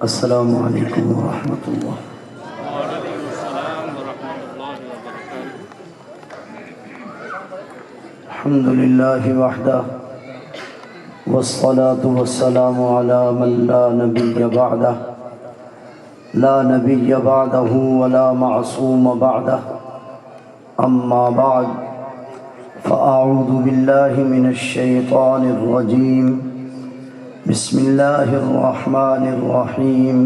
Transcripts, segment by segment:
السلام علیکم ورحمۃ اللہ۔ وعلیکم السلام ورحمۃ اللہ وبرکاتہ۔ الحمد للہ وحدہ والصلاة والسلام علی من لا نبی بعدہ لا نبی بعدہ ولا معصوم بعدہ، اما بعد فاعوذ باللہ من الشیطان الرجیم، بسم اللہ الرحمن الرحیم۔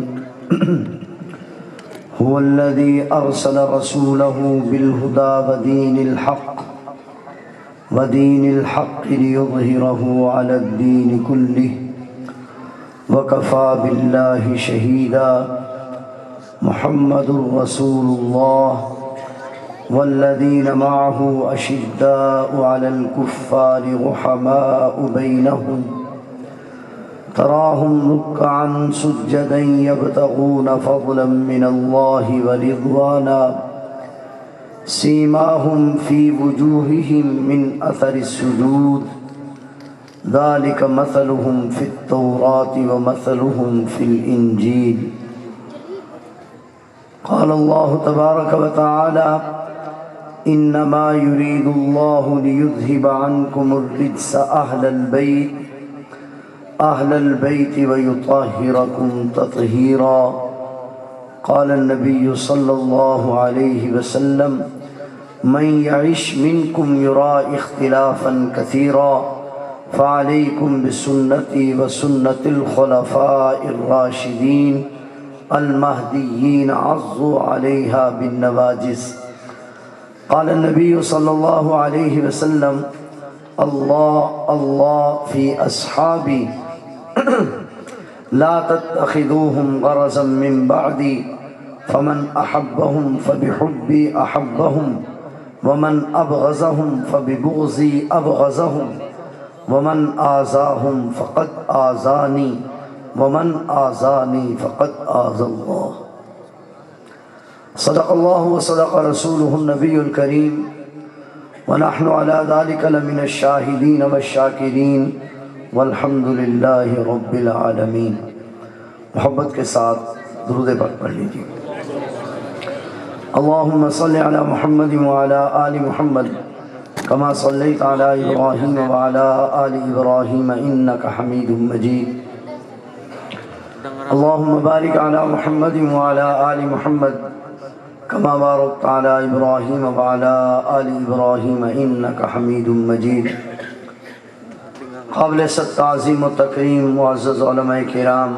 هو الذي أرسل رسوله بالهدى ودين الحق ليظهره على الدين كله وكفى بالله شهيدا۔ محمد رسول الله والذين معه أشداء على الكفار رحماء بينهم، تراهم ركعا سجدا يبتغون فضلا من الله ورضوانا، سيماهم في وجوههم من أثر السجود، ذلك مثلهم في التوراة ومثلهم في الإنجيل۔ قال الله تبارك وتعالى: إنما يريد الله ليذهب عنكم الرجس أهل البيت ويطهركم تطهيرا۔ قال النبي صلى الله عليه وسلم: من يعش منكم يرى اختلافا كثيرا، فعليكم بسنتي وسنة الخلفاء الراشدين المهديين عضوا عليها بالنواجذ۔ قال النبي صلى الله عليه وسلم: الله الله في أصحابي لا تتخذوهم غرضا من بعدي، فمن أحبهم فبحبي أحبهم، ومن أبغضهم فببغضي أبغضهم، ومن آذاهم فقد آذاني، ومن آذاني فقد آذى الله۔ صدق الله وصدق رسوله النبي الكريم، ونحن على ذلك لمن الشاهدين والشاكرين، والحمد للہ رب العالمین۔ محبت کے ساتھ درود پاک پڑھ لیجیے۔ اللہم صلی علی محمد وعلی آل محمد کما صلیت علی ابراہیم وعلی آل ابراہیم انک حمید مجید۔ اللہم بارک علی محمد وعلی آل محمد کما بارکت علی ابراہیم وعلی آل ابراہیم انک حمید مجید۔ قابل تعظیم و تکریم معزز علماء کرام،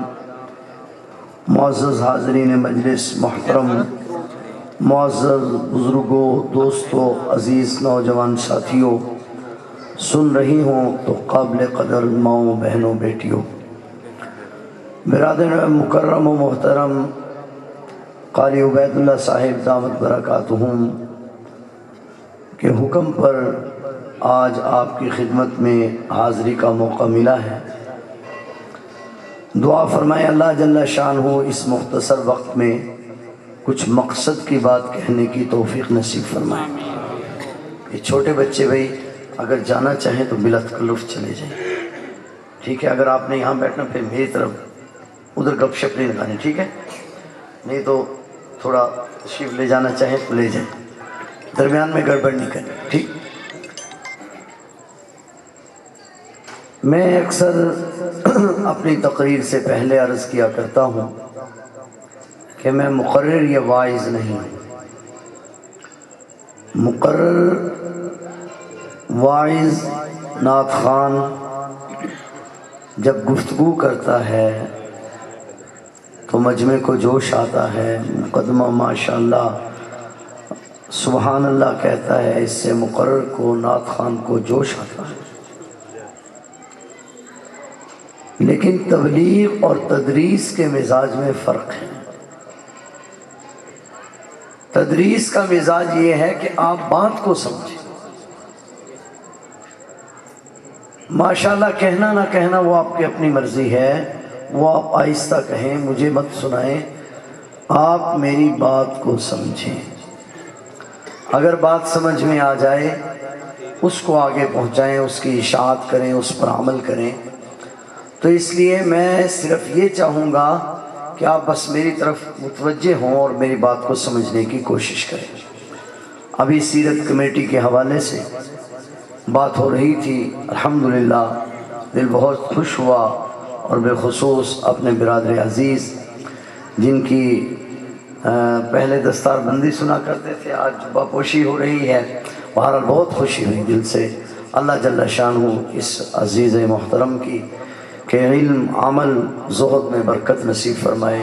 معزز حاضرین مجلس محترم، معزز بزرگوں، دوستوں، عزیز نوجوان ساتھیوں، سن رہی ہوں تو قابل قدر ماؤں، بہنوں، بیٹیوں، برادر مکرم و محترم قاری عبید اللہ صاحب دامت برکاتہم کے حکم پر آج آپ کی خدمت میں حاضری کا موقع ملا ہے۔ دعا فرمائے اللہ جل شانہ اس مختصر وقت میں کچھ مقصد کی بات کہنے کی توفیق نصیب فرمائے۔ یہ چھوٹے بچے بھائی اگر جانا چاہیں تو بلا تکلف چلے جائیں، ٹھیک ہے؟ اگر آپ نے یہاں بیٹھنا پھر میری طرف ادھر گپ شپ نہیں لگانی، ٹھیک ہے؟ نہیں تو تھوڑا تشریف لے جانا چاہیں تو لے جائیں، درمیان میں گڑبڑ نہیں کرنی، ٹھیک؟ میں اکثر اپنی تقریر سے پہلے عرض کیا کرتا ہوں کہ میں مقرر یا واعظ نہیں ہوں۔ مقرر، واعظ، نعت خوان جب گفتگو کرتا ہے تو مجمع کو جوش آتا ہے، مقدمہ ماشاءاللہ سبحان اللہ کہتا ہے، اس سے مقرر کو، نعت خوان کو جوش آتا ہے۔ لیکن تبلیغ اور تدریس کے مزاج میں فرق ہے۔ تدریس کا مزاج یہ ہے کہ آپ بات کو سمجھیں، ماشاءاللہ کہنا نہ کہنا وہ آپ کی اپنی مرضی ہے، وہ آپ آہستہ کہیں، مجھے مت سنائیں، آپ میری بات کو سمجھیں۔ اگر بات سمجھ میں آ جائے اس کو آگے پہنچائیں، اس کی اشاعت کریں، اس پر عمل کریں۔ تو اس لیے میں صرف یہ چاہوں گا کہ آپ بس میری طرف متوجہ ہوں اور میری بات کو سمجھنے کی کوشش کریں۔ ابھی سیرت کمیٹی کے حوالے سے بات ہو رہی تھی، الحمدللہ دل بہت خوش ہوا، اور بالخصوص اپنے برادر عزیز جن کی پہلے دستار بندی سنا کرتے تھے، آج جبہ پوشی ہو رہی ہے، بہرحال بہت خوشی ہوئی دل سے۔ اللہ جل شانہ اس عزیز محترم کی کہ علم، عمل، زہد میں برکت نصیب فرمائے،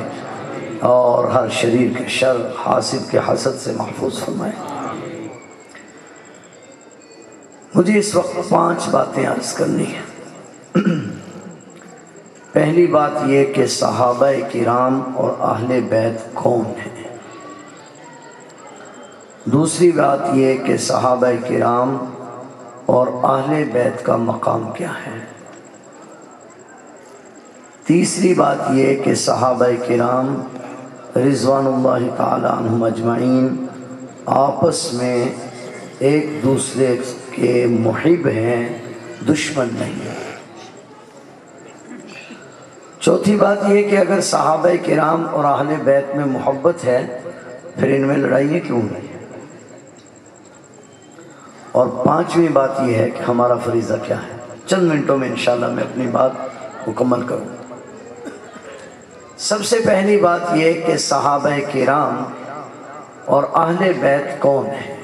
اور ہر شریر کے شر، حاسد کے حسد سے محفوظ فرمائے۔ مجھے اس وقت 5 باتیں عرض کرنی ہیں۔ پہلی بات یہ کہ صحابہ کرام اور اہل بیت کون ہیں۔ دوسری بات یہ کہ صحابہ کرام اور اہل بیت کا مقام کیا ہے۔ تیسری بات یہ کہ صحابہ کرام رضوان اللہ تعالی عنہم اجمعین آپس میں ایک دوسرے کے محب ہیں، دشمن نہیں ہیں۔ چوتھی بات یہ کہ اگر صحابہ کرام اور اہل بیت میں محبت ہے پھر ان میں لڑائیاں کیوں نہیں؟ اور 5ویں بات یہ ہے کہ ہمارا فریضہ کیا ہے۔ چند منٹوں میں انشاءاللہ میں اپنی بات مکمل کروں۔ سب سے پہلی بات یہ کہ صحابہ کرام اور اہل بیت کون ہیں۔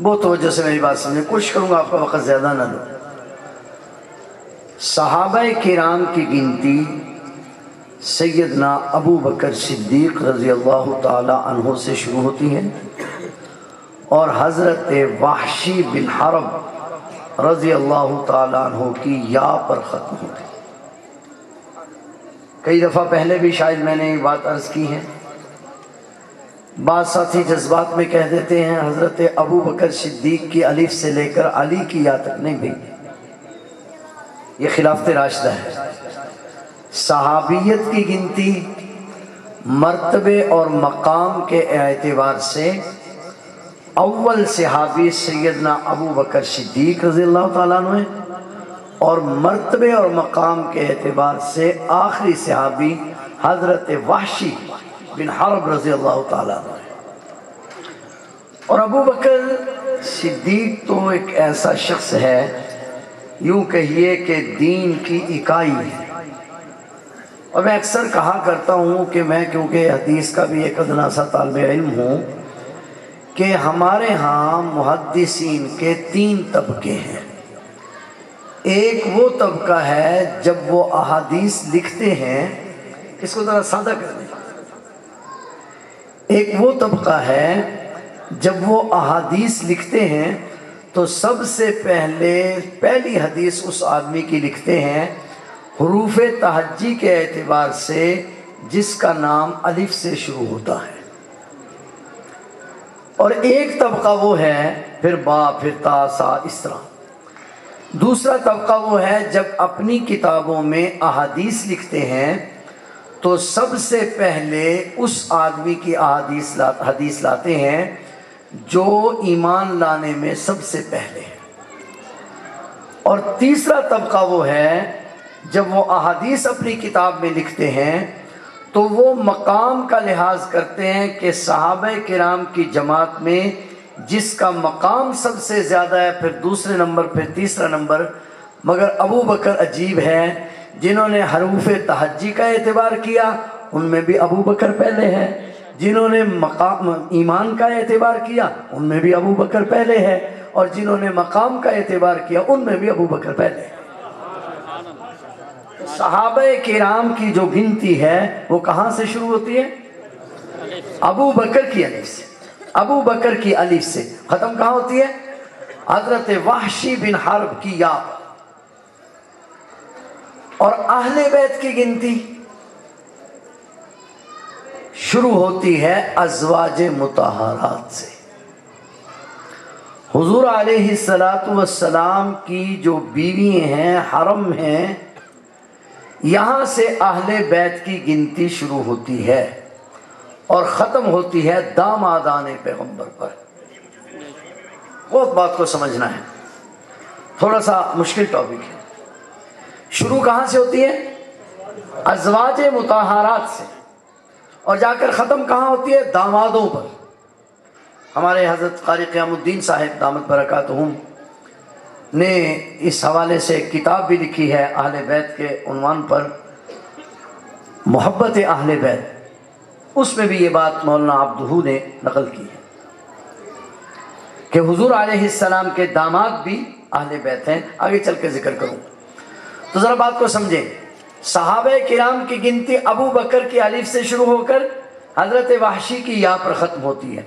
بہت توجہ سے میری بات سمجھیں، کوشش کروں گا آپ کا وقت زیادہ نہ لوں۔ صحابہ کرام کی گنتی سیدنا ابو بکر صدیق رضی اللہ تعالی عنہ سے شروع ہوتی ہے اور حضرت وحشی بن حرب رضی اللہ تعالی عنہ کی یا پر ختم ہوتی ہے۔ کئی دفعہ پہلے بھی شاید میں نے یہ بات عرض کی ہے، بعض ساتھی جذبات میں کہہ دیتے ہیں حضرت ابو بکر صدیق کی الف سے لے کر علی کی یا تک نہیں بھائی، یہ خلافت راشدہ ہے۔ صحابیت کی گنتی مرتبے اور مقام کے اعتبار سے اول صحابی سیدنا ابو بکر صدیق رضی اللہ تعالیٰ عنہ ہے، اور مرتبے اور مقام کے اعتبار سے آخری صحابی حضرت وحشی بن حرب رضی اللہ تعالیٰ عنہ ہے۔ اور ابو بکر صدیق تو ایک ایسا شخص ہے، یوں کہیے کہ دین کی اکائی ہے۔ اور میں اکثر کہا کرتا ہوں کہ میں کیونکہ حدیث کا بھی ایک ادنا سا طالب علم ہوں، کہ ہمارے ہاں محدثین کے 3 طبقے ہیں۔ ایک وہ طبقہ ہے جب وہ احادیث لکھتے ہیں، اس کو ذرا سادہ کر دیں، ایک وہ طبقہ ہے جب وہ احادیث لکھتے ہیں تو سب سے پہلی حدیث اس آدمی کی لکھتے ہیں حروف تہجی کے اعتبار سے جس کا نام الف سے شروع ہوتا ہے۔ اور ایک طبقہ وہ ہے پھر با، پھر تا، سا، اس طرح۔ دوسرا طبقہ وہ ہے جب اپنی کتابوں میں احادیث لکھتے ہیں تو سب سے پہلے اس آدمی کی حدیث لاتے ہیں جو ایمان لانے میں سب سے پہلے ہے۔ اور تیسرا طبقہ وہ ہے جب وہ احادیث اپنی کتاب میں لکھتے ہیں تو وہ مقام کا لحاظ کرتے ہیں کہ صحابہ کرام کی جماعت میں جس کا مقام سب سے زیادہ ہے، پھر دوسرے نمبر، پھر تیسرا نمبر۔ مگر ابو بکر عجیب ہے، جنہوں نے حروف تہجی کا اعتبار کیا ان میں بھی ابو بکر پہلے ہے، جنہوں نے مقام ایمان کا اعتبار کیا ان میں بھی ابو بکر پہلے ہے، اور جنہوں نے مقام کا اعتبار کیا ان میں بھی ابو بکر پہلے ہے۔ صحابہ کرام کی جو گنتی ہے وہ کہاں سے شروع ہوتی ہے؟ ابو بکر کی الف سے۔ ابو بکر کی الف سے ختم کہاں ہوتی ہے؟ حضرت وحشی بن حرب کی یا۔ اور اہل بیت کی گنتی شروع ہوتی ہے ازواج مطہرات سے۔ حضور علیہ السلام کی جو بیوی ہیں، حرم ہیں، یہاں سے اہل بیت کی گنتی شروع ہوتی ہے اور ختم ہوتی ہے دامادان پیغمبر پر۔ بہت بات کو سمجھنا ہے، تھوڑا سا مشکل ٹاپک ہے۔ شروع کہاں سے ہوتی ہے؟ ازواج مطہرات سے، اور جا کر ختم کہاں ہوتی ہے؟ دامادوں پر۔ ہمارے حضرت قاری قیام الدین صاحب دامت برکاتہم نے اس حوالے سے ایک کتاب بھی لکھی ہے اہل بیت کے عنوان پر، محبت اہل بیت۔ اس میں بھی یہ بات مولانا عبدہو نے نقل کی ہے کہ حضور علیہ السلام کے داماد بھی اہل بیت ہیں۔ آگے چل کے ذکر کروں تو ذرا بات کو سمجھیں۔ صحابہ کرام کی گنتی ابو بکر کی الف سے شروع ہو کر حضرت وحشی کی یا پر ختم ہوتی ہے۔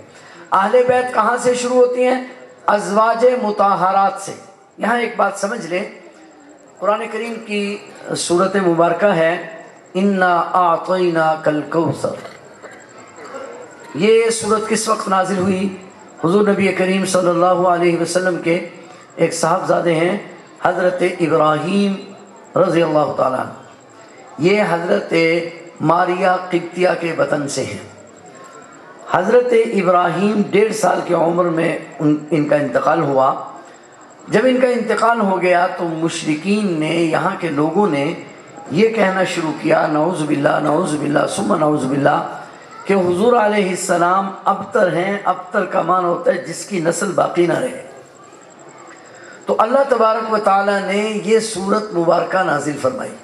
اہل بیت کہاں سے شروع ہوتی ہیں؟ ازواج مطہرات سے۔ یہاں ایک بات سمجھ لیں، قرآن کریم کی سورت مبارکہ ہے انا اعطیناک الکوثر۔ یہ سورت کس وقت نازل ہوئی؟ حضور نبی کریم صلی اللہ علیہ وسلم کے ایک صاحبزادے ہیں حضرت ابراہیم رضی اللہ تعالیٰ عنہ۔ یہ حضرت ماریہ قبطیہ کے وطن سے ہیں۔ حضرت ابراہیم 1.5 سال کی عمر میں ان کا انتقال ہوا۔ جب ان کا انتقال ہو گیا تو مشرکین نے، یہاں کے لوگوں نے یہ کہنا شروع کیا نعوذ باللہ ثم نعوذ باللہ کہ حضور علیہ السلام ابتر ہیں۔ ابتر کا معنی ہوتا ہے جس کی نسل باقی نہ رہے۔ تو اللہ تبارک و تعالیٰ نے یہ سورت مبارکہ نازل فرمائی،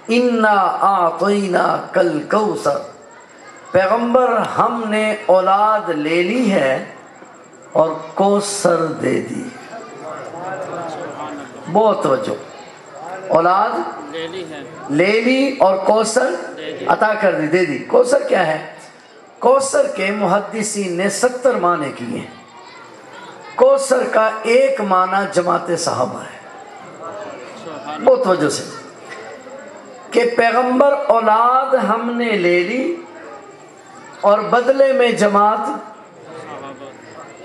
انا اعطیناک الکوثر۔ پیغمبر ہم نے اولاد لے لی ہے اور کوثر دے دی۔ بہت توجہ، اولاد لے لی اور کوثر عطا کر دی، دے دی۔ کوثر کیا ہے؟ کوثر کے محدثین نے 70 معنی کیے ہیں۔ کوثر کا ایک معنی جماعت صحابہ ہے۔ بہت توجہ سے کہ پیغمبر اولاد ہم نے لے لی اور بدلے میں جماعت۔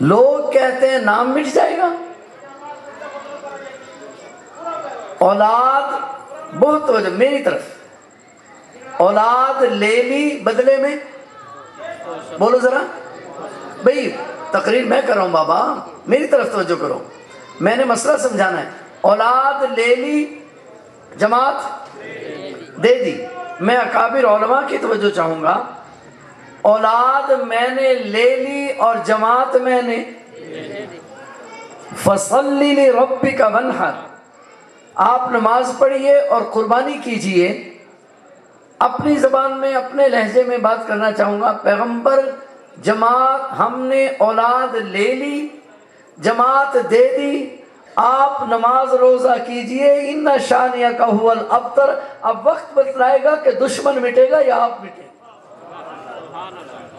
لوگ کہتے ہیں نام مٹ جائے گا، اولاد، بہت توجہ میری طرف، اولاد لے لی بدلے میں، بولو ذرا بھئی، تقریر میں کر رہا ہوں بابا، میری طرف توجہ کرو، میں نے مسئلہ سمجھانا ہے۔ اولاد لے لی، جماعت دے دی۔ میں اکابر علماء کی توجہ چاہوں گا۔ اولاد میں نے لے لی اور جماعت میں نے فَصَلِّ لِرَبِّكَ وَانْحَرْ، آپ نماز پڑھیے اور قربانی کیجئے۔ اپنی زبان میں، اپنے لہجے میں بات کرنا چاہوں گا۔ پیغمبر، جماعت، ہم نے اولاد لے لی، جماعت دے دی، آپ نماز روزہ کیجئے۔ ان شانیہ کا هو الابتر۔ اب وقت بتلائے گا کہ دشمن مٹے گا یا آپ مٹے گا،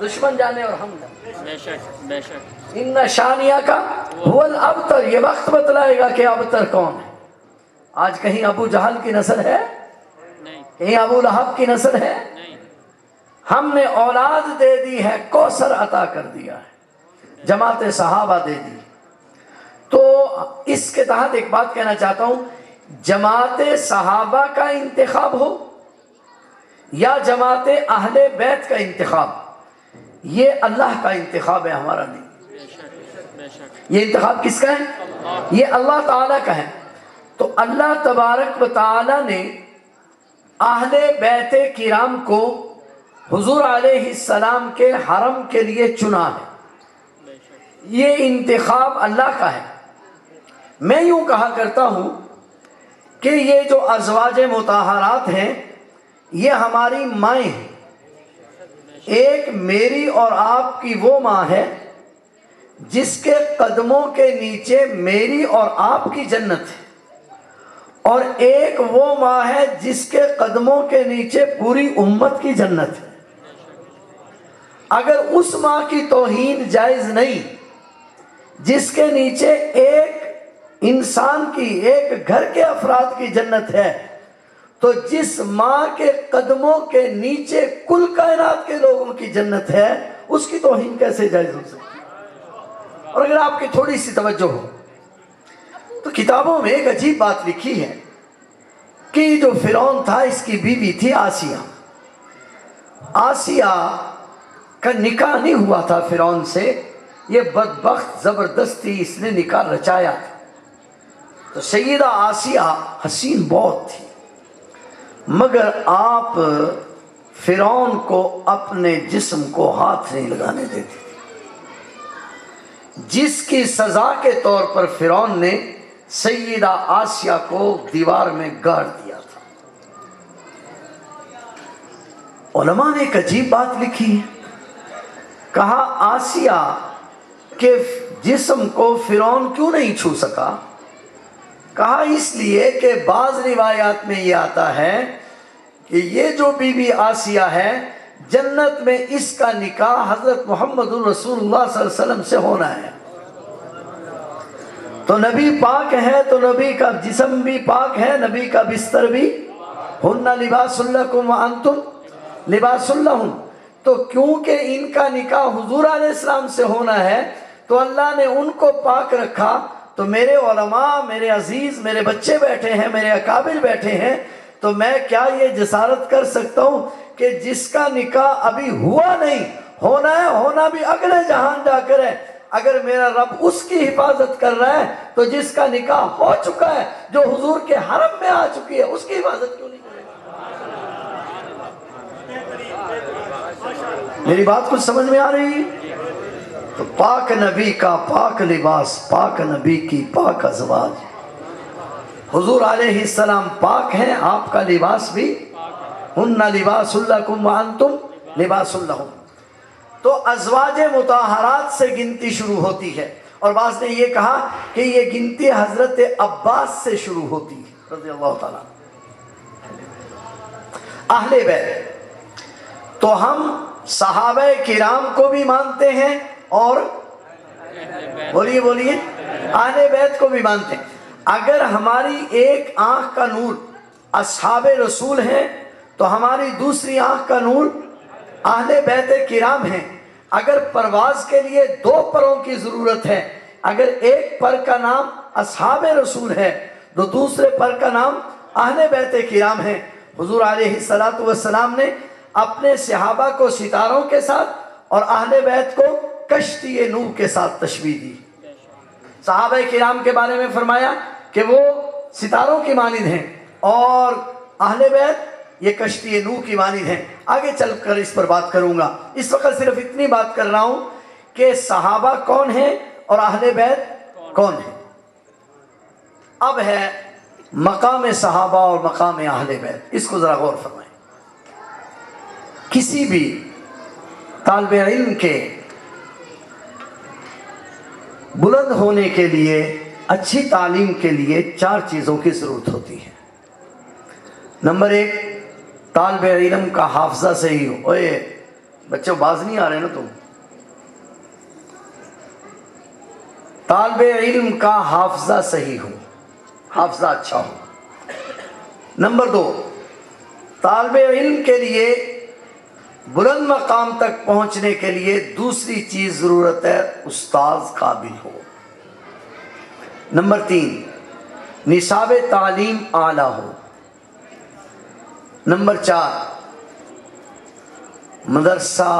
دشمن جانے اور ہم جانے۔ بے شک بے شک۔ ان شانیہ کا هو الابتر، یہ وقت بتلائے گا کہ ابتر کون ہے۔ آج کہیں ابو جہل کی نسل ہے؟ نہیں کہیں ابو لہب کی نسل ہے؟ نہیں۔ ہم نے اولاد دے دی ہے، کوثر عطا کر دیا ہے، جماعت صحابہ دے دی۔ تو اس کے تحت ایک بات کہنا چاہتا ہوں، جماعت صحابہ کا انتخاب ہو یا جماعت اہل بیت کا انتخاب، یہ اللہ کا انتخاب ہے، ہمارا نہیں۔ بے شک بے شک۔ یہ انتخاب کس کا ہے؟ یہ اللہ تعالیٰ کا ہے۔ تو اللہ تبارک و تعالیٰ نے اہل بیت کرام کو حضور علیہ السلام کے حرم کے لیے چنا ہے۔ یہ انتخاب اللہ کا ہے۔ میں یوں کہا کرتا ہوں کہ یہ جو ازواج مطہرات ہیں یہ ہماری مائیں ہیں۔ ایک میری اور آپ کی وہ ماں ہے جس کے قدموں کے نیچے میری اور آپ کی جنت ہے، اور ایک وہ ماں ہے جس کے قدموں کے نیچے پوری امت کی جنت ہے۔ اگر اس ماں کی توہین جائز نہیں جس کے نیچے ایک انسان کی، ایک گھر کے افراد کی جنت ہے، تو جس ماں کے قدموں کے نیچے کل کائنات کے لوگوں کی جنت ہے، اس کی توہین کیسے جائز ہو سکتی؟ اور اگر آپ کی تھوڑی سی توجہ ہو تو کتابوں میں ایک عجیب بات لکھی ہے کہ جو فرعون تھا اس کی بیوی تھی آسیہ. آسیہ کا نکاح نہیں ہوا تھا فرعون سے، یہ بدبخت زبردستی اس نے نکاح رچایا تھا. تو سیدہ آسیہ حسین بہت تھی، مگر آپ فرعون کو اپنے جسم کو ہاتھ نہیں لگانے دیتے تھے، جس کی سزا کے طور پر فرعون نے سیدہ آسیہ کو دیوار میں گاڑ دیا تھا. علماء نے ایک عجیب بات لکھی ہے، کہا آسیہ کے جسم کو فرعون کیوں نہیں چھو سکا؟ کہا اس لیے کہ بعض روایات میں یہ آتا ہے کہ یہ جو بی بی آسیہ ہے جنت میں اس کا نکاح حضرت محمد رسول اللہ صلی اللہ علیہ وسلم سے ہونا ہے. تو نبی پاک ہے تو نبی کا جسم بھی پاک ہے، نبی کا بستر بھی. ہن لباس لکم وانتم لباس لہن. تو کیونکہ ان کا نکاح حضور علیہ السلام سے ہونا ہے تو اللہ نے ان کو پاک رکھا. تو میرے علماء، میرے عزیز، میرے بچے بیٹھے ہیں، میرے اکابر بیٹھے ہیں، تو میں کیا یہ جسارت کر سکتا ہوں کہ جس کا نکاح ابھی ہوا نہیں، ہونا ہے، ہونا بھی اگلے جہان جا کر ہے، اگر میرا رب اس کی حفاظت کر رہا ہے تو جس کا نکاح ہو چکا ہے، جو حضور کے حرم میں آ چکی ہے، اس کی حفاظت کیوں نہیں کرے گا؟ میری بات کچھ سمجھ میں آ رہی ہے؟ تو پاک نبی کا پاک لباس، پاک نبی کی پاک ازواج، حضور علیہ السلام پاک ہیں، آپ کا لباس بھی. ہن لباس لکم وانتم لباس لہم. تو ازواج مطہرات سے گنتی شروع ہوتی ہے، اور بعض نے یہ کہا کہ یہ گنتی حضرت عباس سے شروع ہوتی ہے رضی اللہ تعالیٰ. اہل بیت تو ہم صحابہ کرام کو بھی مانتے ہیں اور بولیے اہل بیت کو بھی مانتے ہیں. اگر ہماری ایک آنکھ کا نور اصحاب رسول ہیں تو ہماری دوسری آنکھ کا نور اہل بیت کرام ہیں. اگر پرواز کے لیے دو پروں کی ضرورت ہے، اگر ایک پر کا نام اصحاب رسول ہے تو دوسرے پر کا نام اہل بیت کرام ہے. حضور علیہ السلام نے اپنے صحابہ کو ستاروں کے ساتھ اور اہل بیت کو کشتی نوح کے ساتھ تشبیہ دی. صحابہ کرام کے بارے میں فرمایا کہ وہ ستاروں کی مانند ہیں اور اہل بیت یہ کشتی نوح کی مانند ہیں. آگے چل کر اس پر بات کروں گا، اس وقت صرف اتنی بات کر رہا ہوں کہ صحابہ کون ہیں اور اہل بیت کون ہیں. اب ہے مقام صحابہ اور مقام اہل بیت، اس کو ذرا غور فرمائیں. کسی بھی طالب علم کے بلند ہونے کے لیے، اچھی تعلیم کے لیے 4 چیزوں کی ضرورت ہوتی ہے. نمبر 1، طالب علم کا حافظہ صحیح ہو. اوے بچوں باز نہیں آ رہے نا تم. طالب علم کا حافظہ صحیح ہو، حافظہ اچھا ہو. نمبر 2، طالب علم کے لیے بلند مقام تک پہنچنے کے لیے دوسری چیز ضرورت ہے، استاذ قابل ہو. نمبر 3، نصاب تعلیم اعلیٰ ہو. نمبر 4، مدرسہ،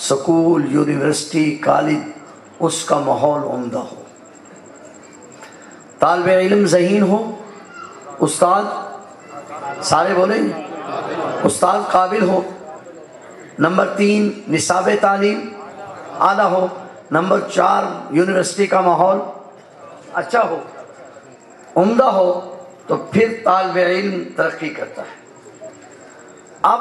سکول، یونیورسٹی، کالج اس کا ماحول عمدہ ہو. طالب علم ذہین ہو، استاد سارے بولیں استاد قابل ہو. نمبر 3، نصاب تعلیم اعلیٰ ہو. نمبر 4، یونیورسٹی کا ماحول اچھا ہو، عمدہ ہو، تو پھر طالب علم ترقی کرتا ہے. اب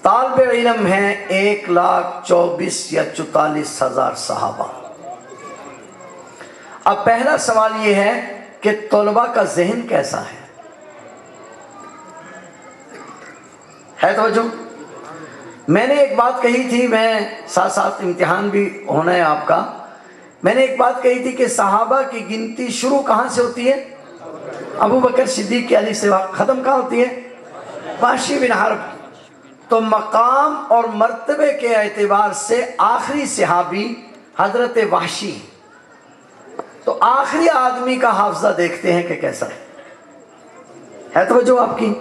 طالب علم ہیں 1,24,000 یا 44,000 صحابہ. اب پہلا سوال یہ ہے کہ طلباء کا ذہن کیسا ہے توجہ. میں نے ایک بات کہی تھی، میں ساتھ ساتھ امتحان بھی ہونا ہے آپ کا. میں نے ایک بات کہی تھی کہ صحابہ کی گنتی شروع کہاں سے ہوتی ہے؟ ابو بکر صدیق کے علی سے. ختم کہاں ہوتی ہے؟ وحشی بن حرب. تو مقام اور مرتبے کے اعتبار سے آخری صحابی حضرت وحشی. تو آخری آدمی کا حافظہ دیکھتے ہیں کہ کیسا ہے. ہے توجہ آپ کی؟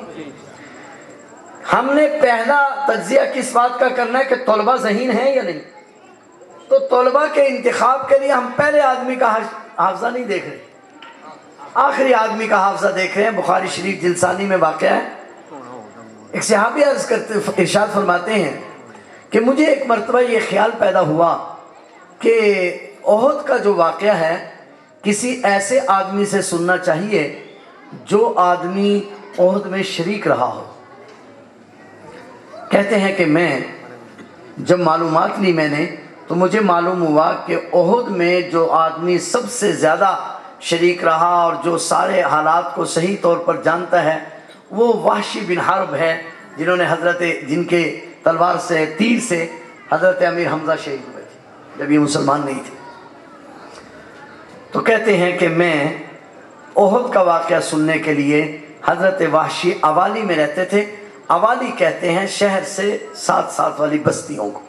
ہم نے پہلا تجزیہ کس بات کا کرنا ہے کہ طلبہ ذہین ہیں یا نہیں. تو طلبہ کے انتخاب کے لیے ہم پہلے آدمی کا حافظہ نہیں دیکھ رہے، آخری آدمی کا حافظہ دیکھ رہے ہیں. بخاری شریف جلد ثانی میں واقعہ ہے. ایک صحابی عرض کرتے ارشاد فرماتے ہیں کہ مجھے ایک مرتبہ یہ خیال پیدا ہوا کہ احد کا جو واقعہ ہے کسی ایسے آدمی سے سننا چاہیے جو آدمی احد میں شریک رہا ہو. کہتے ہیں کہ میں جب معلومات لی میں نے تو مجھے معلوم ہوا کہ احد میں جو آدمی سب سے زیادہ شریک رہا اور جو سارے حالات کو صحیح طور پر جانتا ہے وہ وحشی بن حرب ہے، جن کے تلوار سے تیر سے حضرت امیر حمزہ شہید ہوئے تھے جب یہ مسلمان نہیں تھے. تو کہتے ہیں کہ میں احد کا واقعہ سننے کے لیے حضرت وحشی اوالی میں رہتے تھے. اوالی کہتے ہیں شہر سے 7 والی بستیوں کو.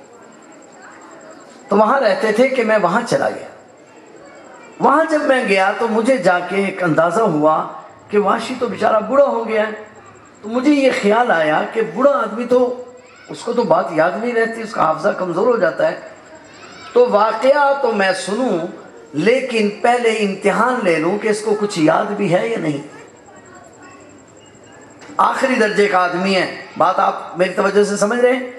تو وہاں رہتے تھے کہ میں وہاں چلا گیا. وہاں جب میں گیا تو مجھے جا کے ایک اندازہ ہوا کہ وحشی تو بیچارہ بوڑھا ہو گیا ہے. تو مجھے یہ خیال آیا کہ بوڑھا آدمی تو اس کو تو بات یاد نہیں رہتی، اس کا حافظہ کمزور ہو جاتا ہے. تو واقعہ تو میں سنوں لیکن پہلے امتحان لے لوں کہ اس کو کچھ یاد بھی ہے یا نہیں. آخری درجے کا آدمی ہے. بات آپ میری توجہ سے سمجھ رہے ہیں؟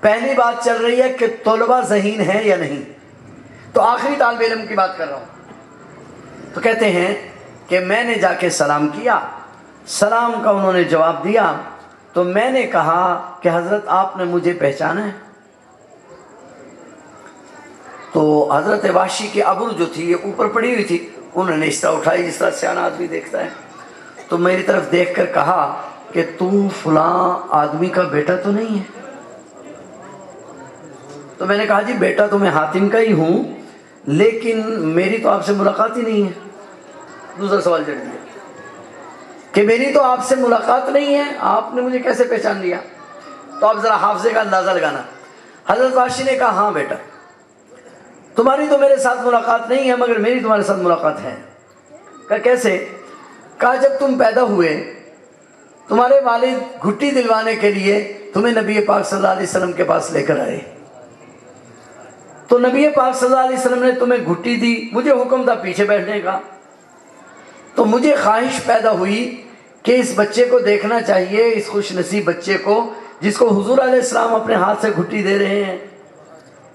پہلی بات چل رہی ہے کہ طلبہ ذہین ہے یا نہیں. تو آخری طالب علم کی بات کر رہا ہوں. تو کہتے ہیں کہ میں نے جا کے سلام کیا، سلام کا انہوں نے جواب دیا. تو میں نے کہا کہ حضرت آپ نے مجھے پہچانا ہے؟ تو حضرت وحشی کی ابرو جو تھی یہ اوپر پڑی ہوئی تھی، انہوں نے اس طرح اٹھائی جس طرح سیاح آدمی دیکھتا ہے. تو میری طرف دیکھ کر کہا کہ تو فلاں آدمی کا بیٹا تو نہیں ہے؟ تو میں نے کہا جی بیٹا تو میں حاتم کا ہی ہوں لیکن میری تو آپ سے ملاقات ہی نہیں ہے. دوسرا سوال جڑ دیا کہ میری تو آپ سے ملاقات نہیں ہے، آپ نے مجھے کیسے پہچان لیا؟ تو آپ ذرا حافظے کا اندازہ لگانا. حضرت وحشی نے کہا ہاں بیٹا تمہاری تو میرے ساتھ ملاقات نہیں ہے مگر میری تمہارے ساتھ ملاقات ہے. کہا کیسے؟ کہا جب تم پیدا ہوئے تمہارے والد گھٹی دلوانے کے لیے تمہیں نبی پاک صلی اللہ علیہ وسلم کے پاس لے کر آئے. تو نبی پاک صلی اللہ علیہ وسلم نے تمہیں گھٹی دی، مجھے حکم تھا پیچھے بیٹھنے کا. تو مجھے خواہش پیدا ہوئی کہ اس بچے کو دیکھنا چاہیے، اس خوش نصیب بچے کو جس کو حضور علیہ السلام اپنے ہاتھ سے گھٹی دے رہے ہیں.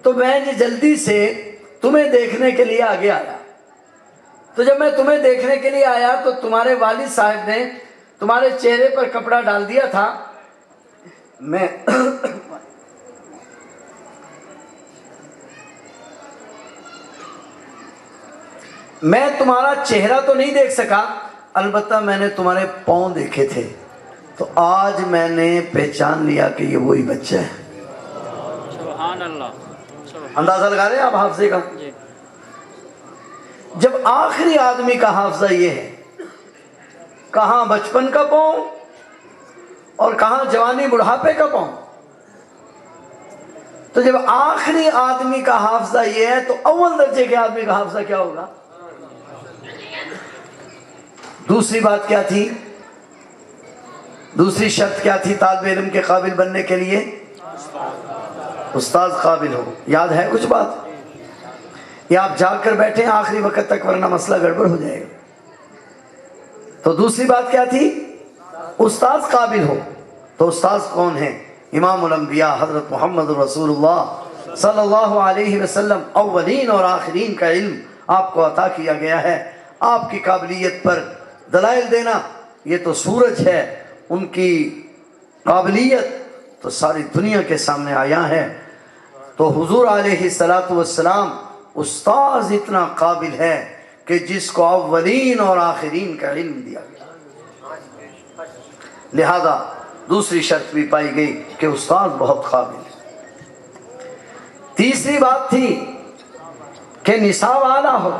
تو میں جلدی سے تمہیں دیکھنے کے لیے آگے آیا. تو جب میں تمہیں دیکھنے کے لیے آیا تو تمہارے والد صاحب نے تمہارے چہرے پر کپڑا ڈال دیا تھا. میں تمہارا چہرہ تو نہیں دیکھ سکا، البتہ میں نے تمہارے پاؤں دیکھے تھے. تو آج میں نے پہچان لیا کہ یہ وہی بچہ ہے. سبحان اللہ. اندازہ لگا رہے ہیں آپ حافظے کا؟ جب آخری آدمی کا حافظہ یہ ہے، کہاں بچپن کا پاؤں اور کہاں جوانی بڑھاپے کا پاؤں. تو جب آخری آدمی کا حافظہ یہ ہے تو اول درجے کے آدمی کا حافظہ کیا ہوگا؟ دوسری بات کیا تھی؟ دوسری شرط کیا تھی طالب علم کے قابل بننے کے لیے؟ استاد قابل ہو. یاد ہے کچھ بات؟ یا آپ جاگ کر بیٹھیں آخری وقت تک ورنہ مسئلہ گڑبڑ ہو جائے گا. تو دوسری بات کیا تھی؟ استاد قابل ہو. تو استاد کون ہیں؟ امام الانبیاء حضرت محمد رسول اللہ صلی اللہ علیہ وسلم. اولین اور آخرین کا علم آپ کو عطا کیا گیا ہے. آپ کی قابلیت پر دلائل دینا، یہ تو سورج ہے، ان کی قابلیت تو ساری دنیا کے سامنے آیا ہے. تو حضور علیہ السلام استاذ اتنا قابل ہے کہ جس کو اولین اور آخرین کا علم دیا گیا. لہذا دوسری شرط بھی پائی گئی کہ استاذ بہت قابل ہے. تیسری بات تھی کہ نصاب اعلیٰ ہو.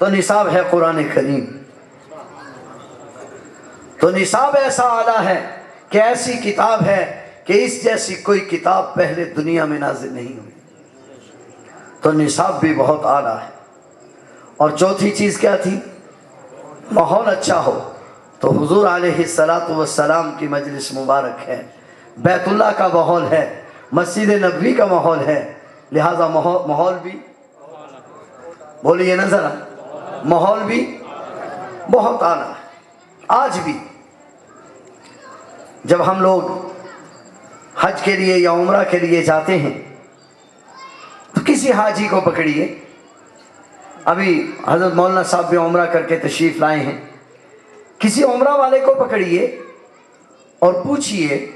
تو نصاب ہے قرآن کریم. تو نصاب ایسا اعلیٰ ہے کہ ایسی کتاب ہے کہ اس جیسی کوئی کتاب پہلے دنیا میں نازل نہیں ہوئی. تو نصاب بھی بہت اعلیٰ ہے. اور چوتھی چیز کیا تھی؟ ماحول اچھا ہو. تو حضور علیہ الصلوۃ والسلام کی مجلس مبارک ہے، بیت اللہ کا ماحول ہے، مسجد نبوی کا ماحول ہے، لہذا ماحول بھی بولیے نا ذرا، ماحول بھی بہت اعلیٰ ہے۔ آج بھی جب ہم لوگ حج کے لیے یا عمرہ کے لیے جاتے ہیں تو کسی حاجی کو پکڑیے، ابھی حضرت مولانا صاحب بھی عمرہ کر کے تشریف لائے ہیں، کسی عمرہ والے کو پکڑیے اور پوچھئے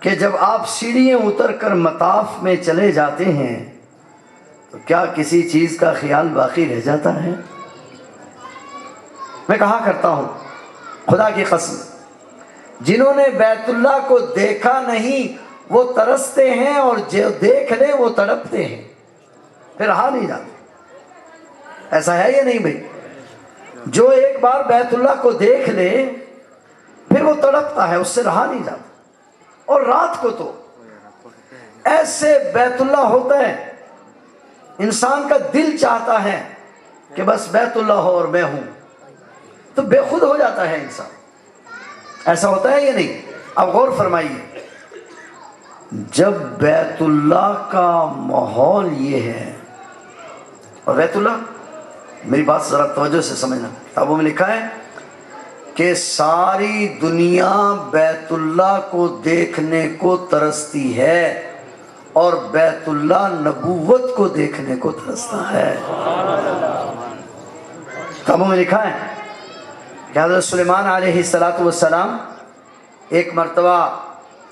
کہ جب آپ سیڑھیاں اتر کر مطاف میں چلے جاتے ہیں تو کیا کسی چیز کا خیال باقی رہ جاتا ہے؟ میں کہا کرتا ہوں خدا کی قسم، جنہوں نے بیت اللہ کو دیکھا نہیں وہ ترستے ہیں، اور جو دیکھ لیں وہ تڑپتے ہیں، پھر رہا نہیں جاتے۔ ایسا ہے یا نہیں بھائی؟ جو ایک بار بیت اللہ کو دیکھ لے پھر وہ تڑپتا ہے، اس سے رہا نہیں جاتا۔ اور رات کو تو ایسے بیت اللہ ہوتا ہے، انسان کا دل چاہتا ہے کہ بس بیت اللہ ہو اور میں ہوں، تو بے خود ہو جاتا ہے انسان۔ ایسا ہوتا ہے یا نہیں؟ اب غور فرمائیے، جب بیت اللہ کا ماحول یہ ہے، اور بیت اللہ، میری بات ذرا توجہ سے سمجھنا، کتابوں میں لکھا ہے کہ ساری دنیا بیت اللہ کو دیکھنے کو ترستی ہے، اور بیت اللہ نبوت کو دیکھنے کو ترستا ہے۔ کتابوں میں لکھا ہے کہ حضرت سلیمان علیہ السلام ایک مرتبہ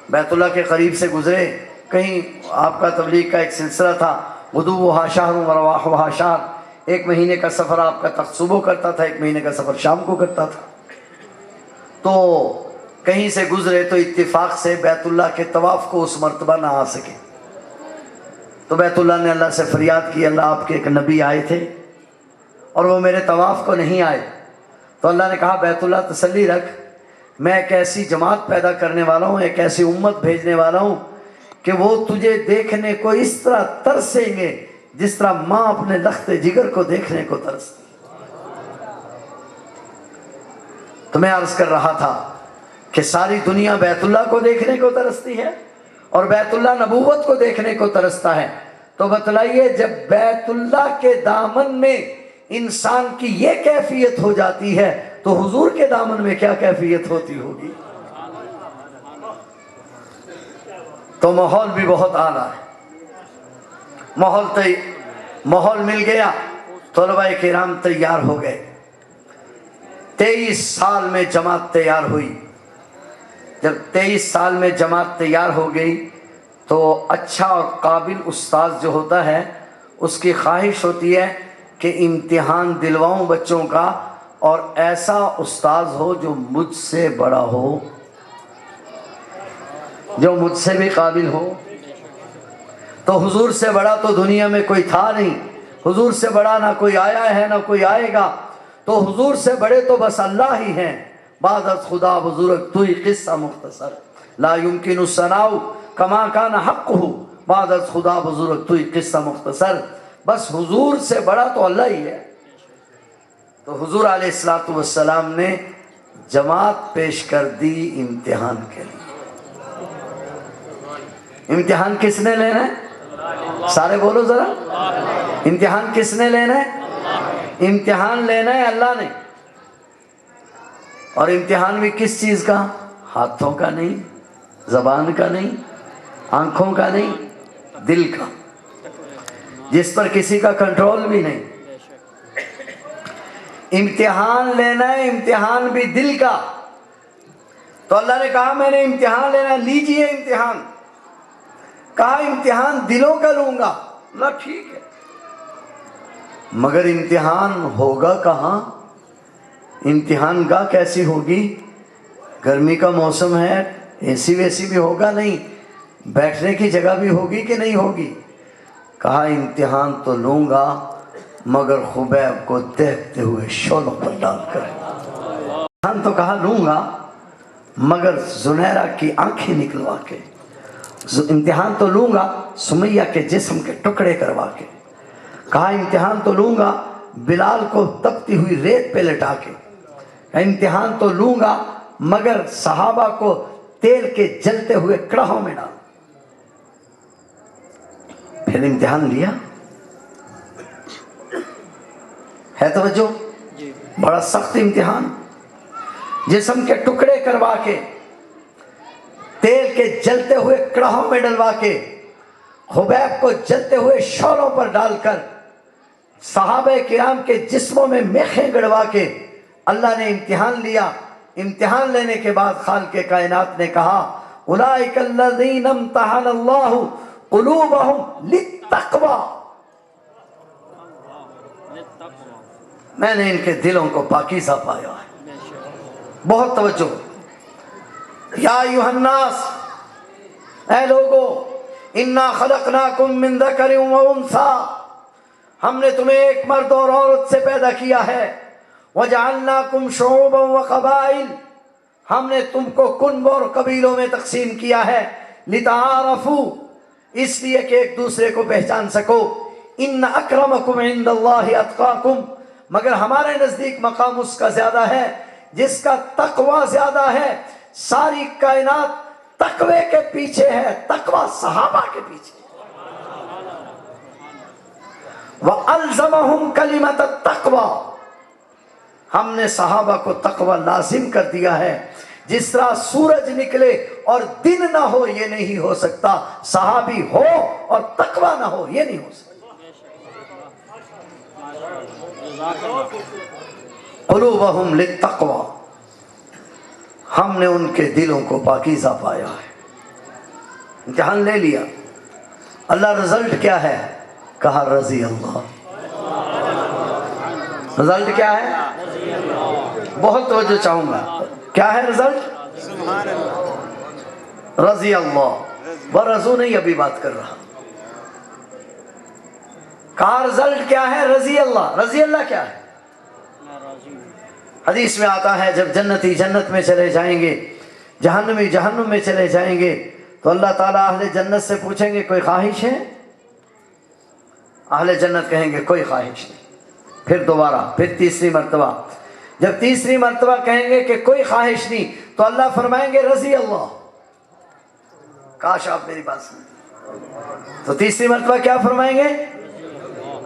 بیت اللہ کے قریب سے گزرے، کہیں آپ کا تبلیغ کا ایک سلسلہ تھا، غدوہا شہر و رواحہا شہر، ایک مہینے کا سفر آپ کا صبح کرتا تھا، ایک مہینے کا سفر شام کو کرتا تھا۔ تو کہیں سے گزرے تو اتفاق سے بیت اللہ کے طواف کو اس مرتبہ نہ آ سکے، تو بیت اللہ نے اللہ سے فریاد کی، اللہ آپ کے ایک نبی آئے تھے اور وہ میرے طواف کو نہیں آئے۔ تو اللہ نے کہا بیت اللہ تسلی رکھ، میں ایک ایسی جماعت پیدا کرنے والا ہوں، ایک ایسی امت بھیجنے والا ہوں کہ وہ تجھے دیکھنے کو اس طرح ترسیں گے جس طرح ماں اپنے لخت جگر کو دیکھنے کو ترستی۔ تو میں عرض کر رہا تھا کہ ساری دنیا بیت اللہ کو دیکھنے کو ترستی ہے اور بیت اللہ نبوت کو دیکھنے کو ترستا ہے، تو بتلائیے جب بیت اللہ کے دامن میں انسان کی یہ کیفیت ہو جاتی ہے تو حضور کے دامن میں کیا کیفیت ہوتی ہوگی؟ تو ماحول بھی بہت اعلیٰ ہے۔ ماحول مل گیا، طلباء کرام تیار ہو گئے، 23 سال میں جماعت تیار ہوئی۔ جب 23 سال میں جماعت تیار ہو گئی تو اچھا اور قابل استاذ جو ہوتا ہے اس کی خواہش ہوتی ہے کہ امتحان دلواؤں بچوں کا، اور ایسا استاذ ہو جو مجھ سے بڑا ہو، جو مجھ سے بھی قابل ہو۔ تو حضور سے بڑا تو دنیا میں کوئی تھا نہیں، حضور سے بڑا نہ کوئی آیا ہے نہ کوئی آئے گا، تو حضور سے بڑے تو بس اللہ ہی ہیں۔ بعد از خدا بزرگ توئی قصہ مختصر، لا يمکن الثناء کما کان حقہ، بعد از خدا بزرگ توئی قصہ مختصر، بس حضور سے بڑا تو اللہ ہی ہے۔ تو حضور علیہ السلام نے جماعت پیش کر دی امتحان کے لیے۔ امتحان کس نے لینا ہے؟ سارے بولو ذرا، امتحان کس نے لینا ہے؟ امتحان لینا ہے اللہ نے، اور امتحان بھی کس چیز کا؟ ہاتھوں کا نہیں، زبان کا نہیں، آنکھوں کا نہیں، دل کا، جس پر کسی کا کنٹرول بھی نہیں۔ امتحان لینا ہے، امتحان بھی دل کا۔ تو اللہ نے کہا میں نے امتحان لینا ہے، لیجئے امتحان۔ کہا امتحان دلوں کا لوں گا، اللہ ٹھیک ہے، مگر امتحان ہوگا کہاں؟ امتحان گاہ کیسی ہوگی؟ گرمی کا موسم ہے، اے سی ویسی بھی ہوگا نہیں، بیٹھنے کی جگہ بھی ہوگی کہ نہیں ہوگی؟ کہا امتحان تو لوں گا مگر خبیب کو دیکھتے ہوئے شعلوں پر ڈال کر۔ امتحان تو کہا لوں گا مگر زنیرہ کی آنکھیں نکلوا کے، امتحان تو لوں گا سمیہ کے جسم کے ٹکڑے کروا کے، کہا امتحان تو لوں گا بلال کو تپتی ہوئی ریت پہ لٹا کے، امتحان تو لوں گا مگر صحابہ کو تیل کے جلتے ہوئے کڑاہوں میں ڈال. پھر امتحان لیا. ہے توجہ؟ بڑا سخت امتحان. جسم کے ٹکڑے کروا کے تیل کے جلتے ہوئے کڑاہوں میں ڈلوا کے خبیب کو جلتے ہوئے شعلوں پر ڈال کر صحابہ کرام کے جسموں میں میخیں گڑوا کے اللہ نے امتحان لیا. امتحان لینے کے بعد خالق کائنات نے کہا اولئک الذین امتحن اللہ قلوبہم للتقوی. میں نے ان کے دلوں کو پاکیزہ پایا ہے. بہت توجہ. یا ایھا الناس، اے لوگو، انا خلقناکم من ذکر و انثی، ہم نے تمہیں ایک مرد اور عورت سے پیدا کیا ہے. وجعلناکم شعوبا وقبائل، ہم نے تم کو کنب اور قبیلوں میں تقسیم کیا ہے. لتعارفوا، اس لیے کہ ایک دوسرے کو پہچان سکو. ان اکرمکم عند اللہ اتقاکم، مگر ہمارے نزدیک مقام اس کا زیادہ ہے جس کا تقوی زیادہ ہے. ساری کائنات تقوی کے پیچھے ہے، تقوی صحابہ کے پیچھے. وَأَلْزَمَهُمْ كَلِمَةَ التَّقْوَى، ہم نے صحابہ کو تقوی لازم کر دیا ہے. جس طرح سورج نکلے اور دن نہ ہو یہ نہیں ہو سکتا، صحابی ہو اور تقوی نہ ہو یہ نہیں ہو سکتا. قلوبہم للتقوی، ہم نے ان کے دلوں کو پاکیزہ پایا ہے. امتحان لے لیا. اللہ رزلٹ کیا ہے؟ کہا رضی اللہ. رزلٹ کیا ہے؟ بہت توجہ چاہوں گا. کیا ہے رزلٹ؟ رضی اللہ. ورضو نہیں ابھی بات کر رہا. کہا رزلٹ کیا ہے؟ رضی اللہ. رضی اللہ کیا ہے؟ حدیث میں آتا ہے جب جنتی جنت میں چلے جائیں گے، جہنمی جہنم میں چلے جائیں گے، تو اللہ تعالیٰ اہل جنت سے پوچھیں گے کوئی خواہش ہے؟ اہل جنت کہیں گے کوئی خواہش نہیں. پھر دوبارہ، پھر تیسری مرتبہ. جب تیسری مرتبہ کہیں گے کہ کوئی خواہش نہیں، تو اللہ فرمائیں گے رضی اللہ. کاش آپ میری بات سنیں. تو تیسری مرتبہ کیا فرمائیں گے؟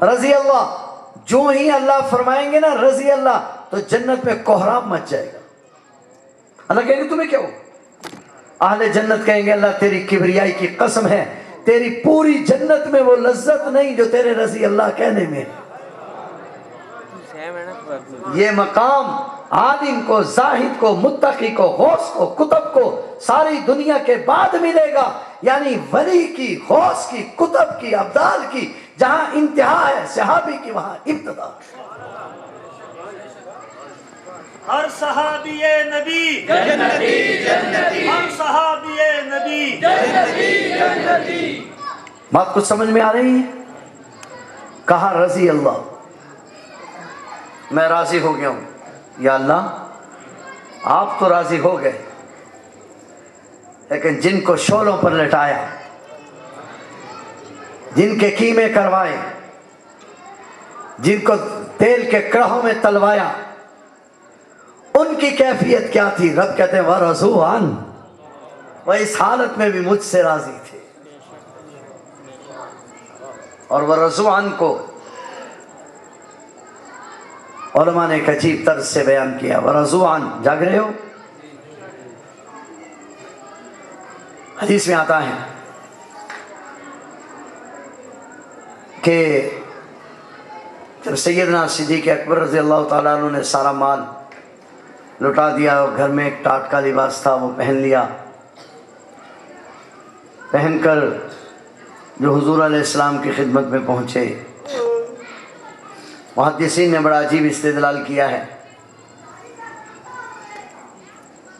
رضی اللہ. جو ہی اللہ فرمائیں گے نا رضی اللہ، تو جنت میں کوہرام مچ جائے گا. اللہ کہیں گے تمہیں کیا ہو؟ اہل جنت کہیں گے اللہ تیری کبریائی کی قسم ہے، تیری پوری جنت میں وہ لذت نہیں جو تیرے رضی اللہ کہنے میں. یہ مقام عالم کو، زاہد کو، متقی کو، غوث کو، کتب کو ساری دنیا کے بعد ملے گا. یعنی ولی کی، غوث کی، کتب کی، ابدال کی جہاں انتہا ہے، صحابی کی وہاں ابتدا. ہر صحابی نبی جنتی جنتی، ہر صحابی نبی جنتی جنتی. بات کچھ سمجھ میں آ رہی ہے؟ کہا رضی اللہ. میں راضی ہو گیا ہوں. یا اللہ آپ تو راضی ہو گئے، لیکن جن کو شعلوں پر لٹایا، جن کے کیمے کروائے، جن کو تیل کے کڑاہوں میں تلوایا، ان کی کیفیت کیا تھی؟ رب کہتے ہیں وَرَضُوا عَنْهُ، وہ اس حالت میں بھی مجھ سے راضی تھے. اور وَرَضُوا عَنْهُ کو علماء نے ایک عجیب طرز سے بیان کیا. وَرَضُوا عَنْهُ، جاگ رہے ہو؟ حدیث میں آتا ہے کہ جب سیدنا صدیق اکبر رضی اللہ تعالیٰ عنہ نے سارا مال لٹا دیا اور گھر میں ایک ٹاٹ کا لباس تھا وہ پہن لیا، پہن کر جو حضور علیہ السلام کی خدمت میں پہنچے، محدثین نے بڑا عجیب استدلال کیا ہے.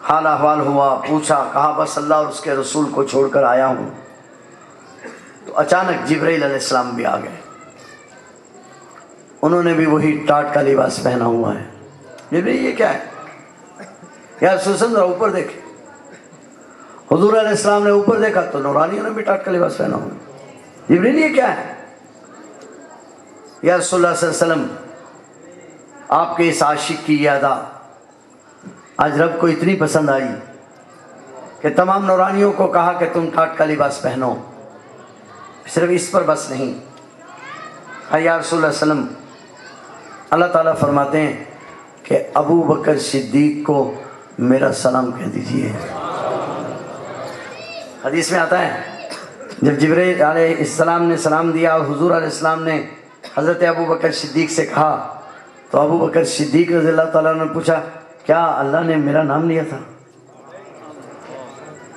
حال احوال ہوا، پوچھا، کہا بس اللہ اور اس کے رسول کو چھوڑ کر آیا ہوں. تو اچانک جبرائیل علیہ السلام بھی آ گئے. انہوں نے بھی وہی ٹاٹ کا لباس پہنا ہوا ہے. جبرائیل یہ کیا ہے؟ یا رسول اللہ ذرا اوپر دیکھے. حضور علیہ السلام نے اوپر دیکھا تو نورانیوں نے بھی ٹاٹ کا لباس پہنا ہوا. جبرائیل یہ کیا ہے؟ یا رسول اللہ صلی اللہ علیہ وسلم آپ کے اس عاشق کی یہ ادا آج رب کو اتنی پسند آئی کہ تمام نورانیوں کو کہا کہ تم ٹاٹ کا لباس پہنو. صرف اس پر بس نہیں. یا رسول اللہ صلی اللہ علیہ وسلم، اللہ تعالیٰ فرماتے ہیں کہ ابو بکر صدیق کو میرا سلام کہہ دیجئے. حدیث میں آتا ہے جب جبرائیل علیہ السلام نے سلام دیا اور حضور علیہ السلام نے حضرت ابو بکر صدیق سے کہا تو ابو بکر صدیق رضی اللہ تعالیٰ نے پوچھا کیا اللہ نے میرا نام لیا تھا؟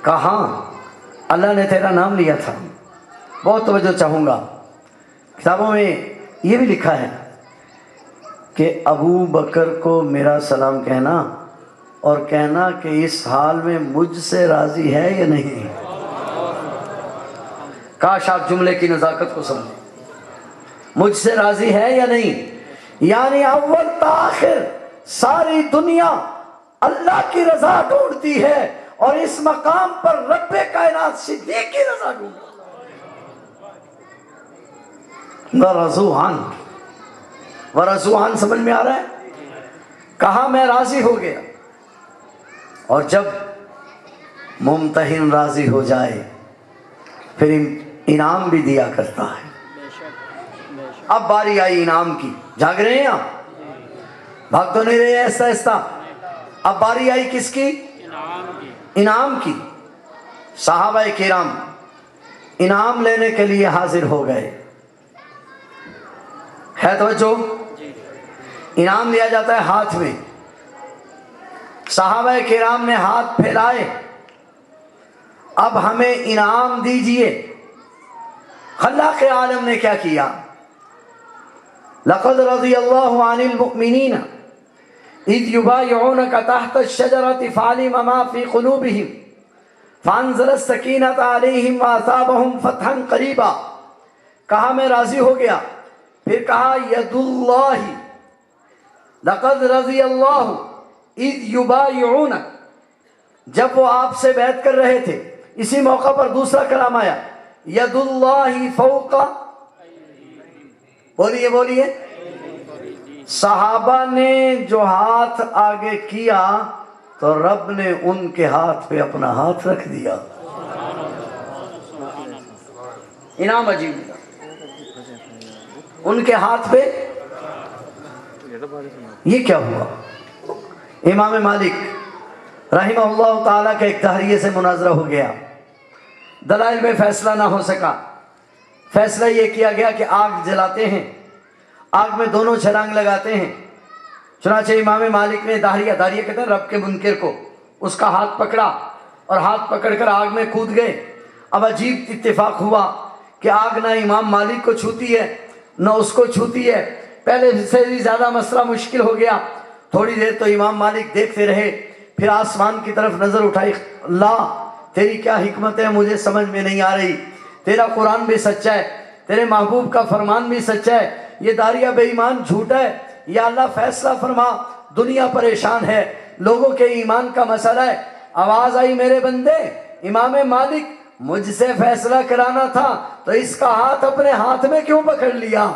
کہا ہاں اللہ نے تیرا نام لیا تھا. بہت توجہ چاہوں گا، کتابوں میں یہ بھی لکھا ہے کہ ابو بکر کو میرا سلام کہنا اور کہنا کہ اس حال میں مجھ سے راضی ہے یا نہیں. کاش آپ جملے کی نزاکت کو سمجھیں. مجھ سے راضی ہے یا نہیں، یعنی اول تاخر ساری دنیا اللہ کی رضا ڈھونڈتی ہے اور اس مقام پر رب کائنات صدیق کی رضا ڈھونڈتی ہے. ورضوان سمجھ میں آ رہا ہے؟ کہا میں راضی ہو گیا. اور جب ممتحن راضی ہو جائے پھر انعام بھی دیا کرتا ہے. اب باری آئی انعام کی. جاگ رہے ہیں آپ؟ بھاگ تو نہیں رہے ایسا ایسا. اب باری آئی کس کی؟ انعام کی. صحابہ کرام انعام لینے کے لیے حاضر ہو گئے. ہے توجہ؟ انعام لیا جاتا ہے ہاتھ میں. صحابہ کرام نے ہاتھ پھیلائے، اب ہمیں انعام دیجئے. خلاق عالم نے کیا کیا؟ لقد رضی اللہ عن المؤمنین اذ یبایعونک تحت الشجرۃ فعلم ما فی قلوبہم فانزل السکینۃ علیہم واثابہم فتحا قریبا. کہا میں راضی ہو گیا. پھر کہا ید اللہ، لقد رضی اللہ اذ یبایعونک، جب وہ آپ سے بیعت کر رہے تھے. اسی موقع پر دوسرا کلام آیا ید اللہ فوق، بولیے بولیے. صحابہ نے جو ہاتھ آگے کیا تو رب نے ان کے ہاتھ پہ اپنا ہاتھ رکھ دیا. انعام عجیب تھا. ان کے ہاتھ پہ یہ کیا ہوا؟ امام مالک رحمہ اللہ تعالیٰ کے ایک تحریے سے مناظرہ ہو گیا. دلائل میں فیصلہ نہ ہو سکا. فیصلہ یہ کیا گیا کہ آگ جلاتے ہیں، آگ میں دونوں چھلانگ لگاتے ہیں. چنانچہ امام مالک نے داہریہ کہتے ہیں رب کے منکر کو، اس کا ہاتھ پکڑا اور ہاتھ پکڑ کر آگ میں کود گئے. اب عجیب اتفاق ہوا کہ آگ نہ امام مالک کو چھوتی ہے نہ اس کو چھوتی ہے. پہلے سے بھی زیادہ مسئلہ مشکل ہو گیا. تھوڑی دیر تو امام مالک دیکھتے رہے، پھر آسمان کی طرف نظر اٹھائی. اللہ تیری کیا حکمت ہے، مجھے سمجھ میں نہیں آ رہی. تیرا قرآن بھی سچا ہے، تیرے محبوب کا فرمان بھی سچا ہے، یہ داریہ بے ایمان جھوٹا ہے. یا اللہ فیصلہ فرما، دنیا پریشان ہے، لوگوں کے ایمان کا مسئلہ ہے. آواز آئی میرے بندے، امام مالک مجھ سے فیصلہ کرانا تھا تو اس کا ہاتھ اپنے ہاتھ میں کیوں پکڑ لیا؟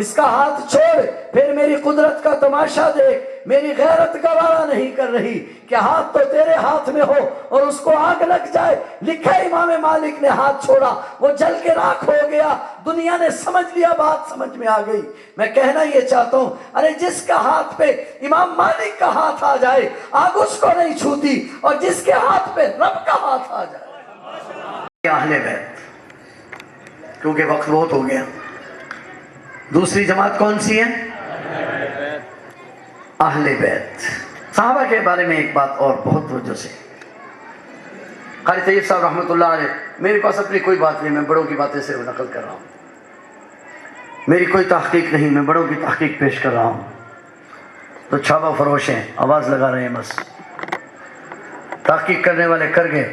اس کا ہاتھ چھوڑ، پھر میری قدرت کا تماشا دیکھ. میری غیرت گوارا نہیں کر رہی کہ ہاتھ تو تیرے ہاتھ میں ہو اور اس کو آگ لگ جائے. لکھا امام مالک نے ہاتھ چھوڑا، وہ جل کے راکھ ہو گیا. دنیا نے سمجھ لیا، بات سمجھ میں آ گئی. میں کہنا یہ چاہتا ہوں، ارے جس کا ہاتھ پہ امام مالک کا ہاتھ آ جائے آگ اس کو نہیں چھوتی، اور جس کے ہاتھ پہ رب کا ہاتھ آ جائے. اہل بیت، کیونکہ وقت بہت ہو گیا. دوسری جماعت کون سی ہے؟ اہل بیت. صحابہ کے بارے میں ایک بات اور بہت توجہ سے. قاری طیب صاحب رحمۃ اللہ علیہ، میرے پاس اپنی کوئی بات نہیں، میں بڑوں کی باتیں سے نقل کر رہا ہوں. میری کوئی تحقیق نہیں، میں بڑوں کی تحقیق پیش کر رہا ہوں. تو چھاپا فروش ہیں، آواز لگا رہے ہیں، بس تحقیق کرنے والے کر گئے.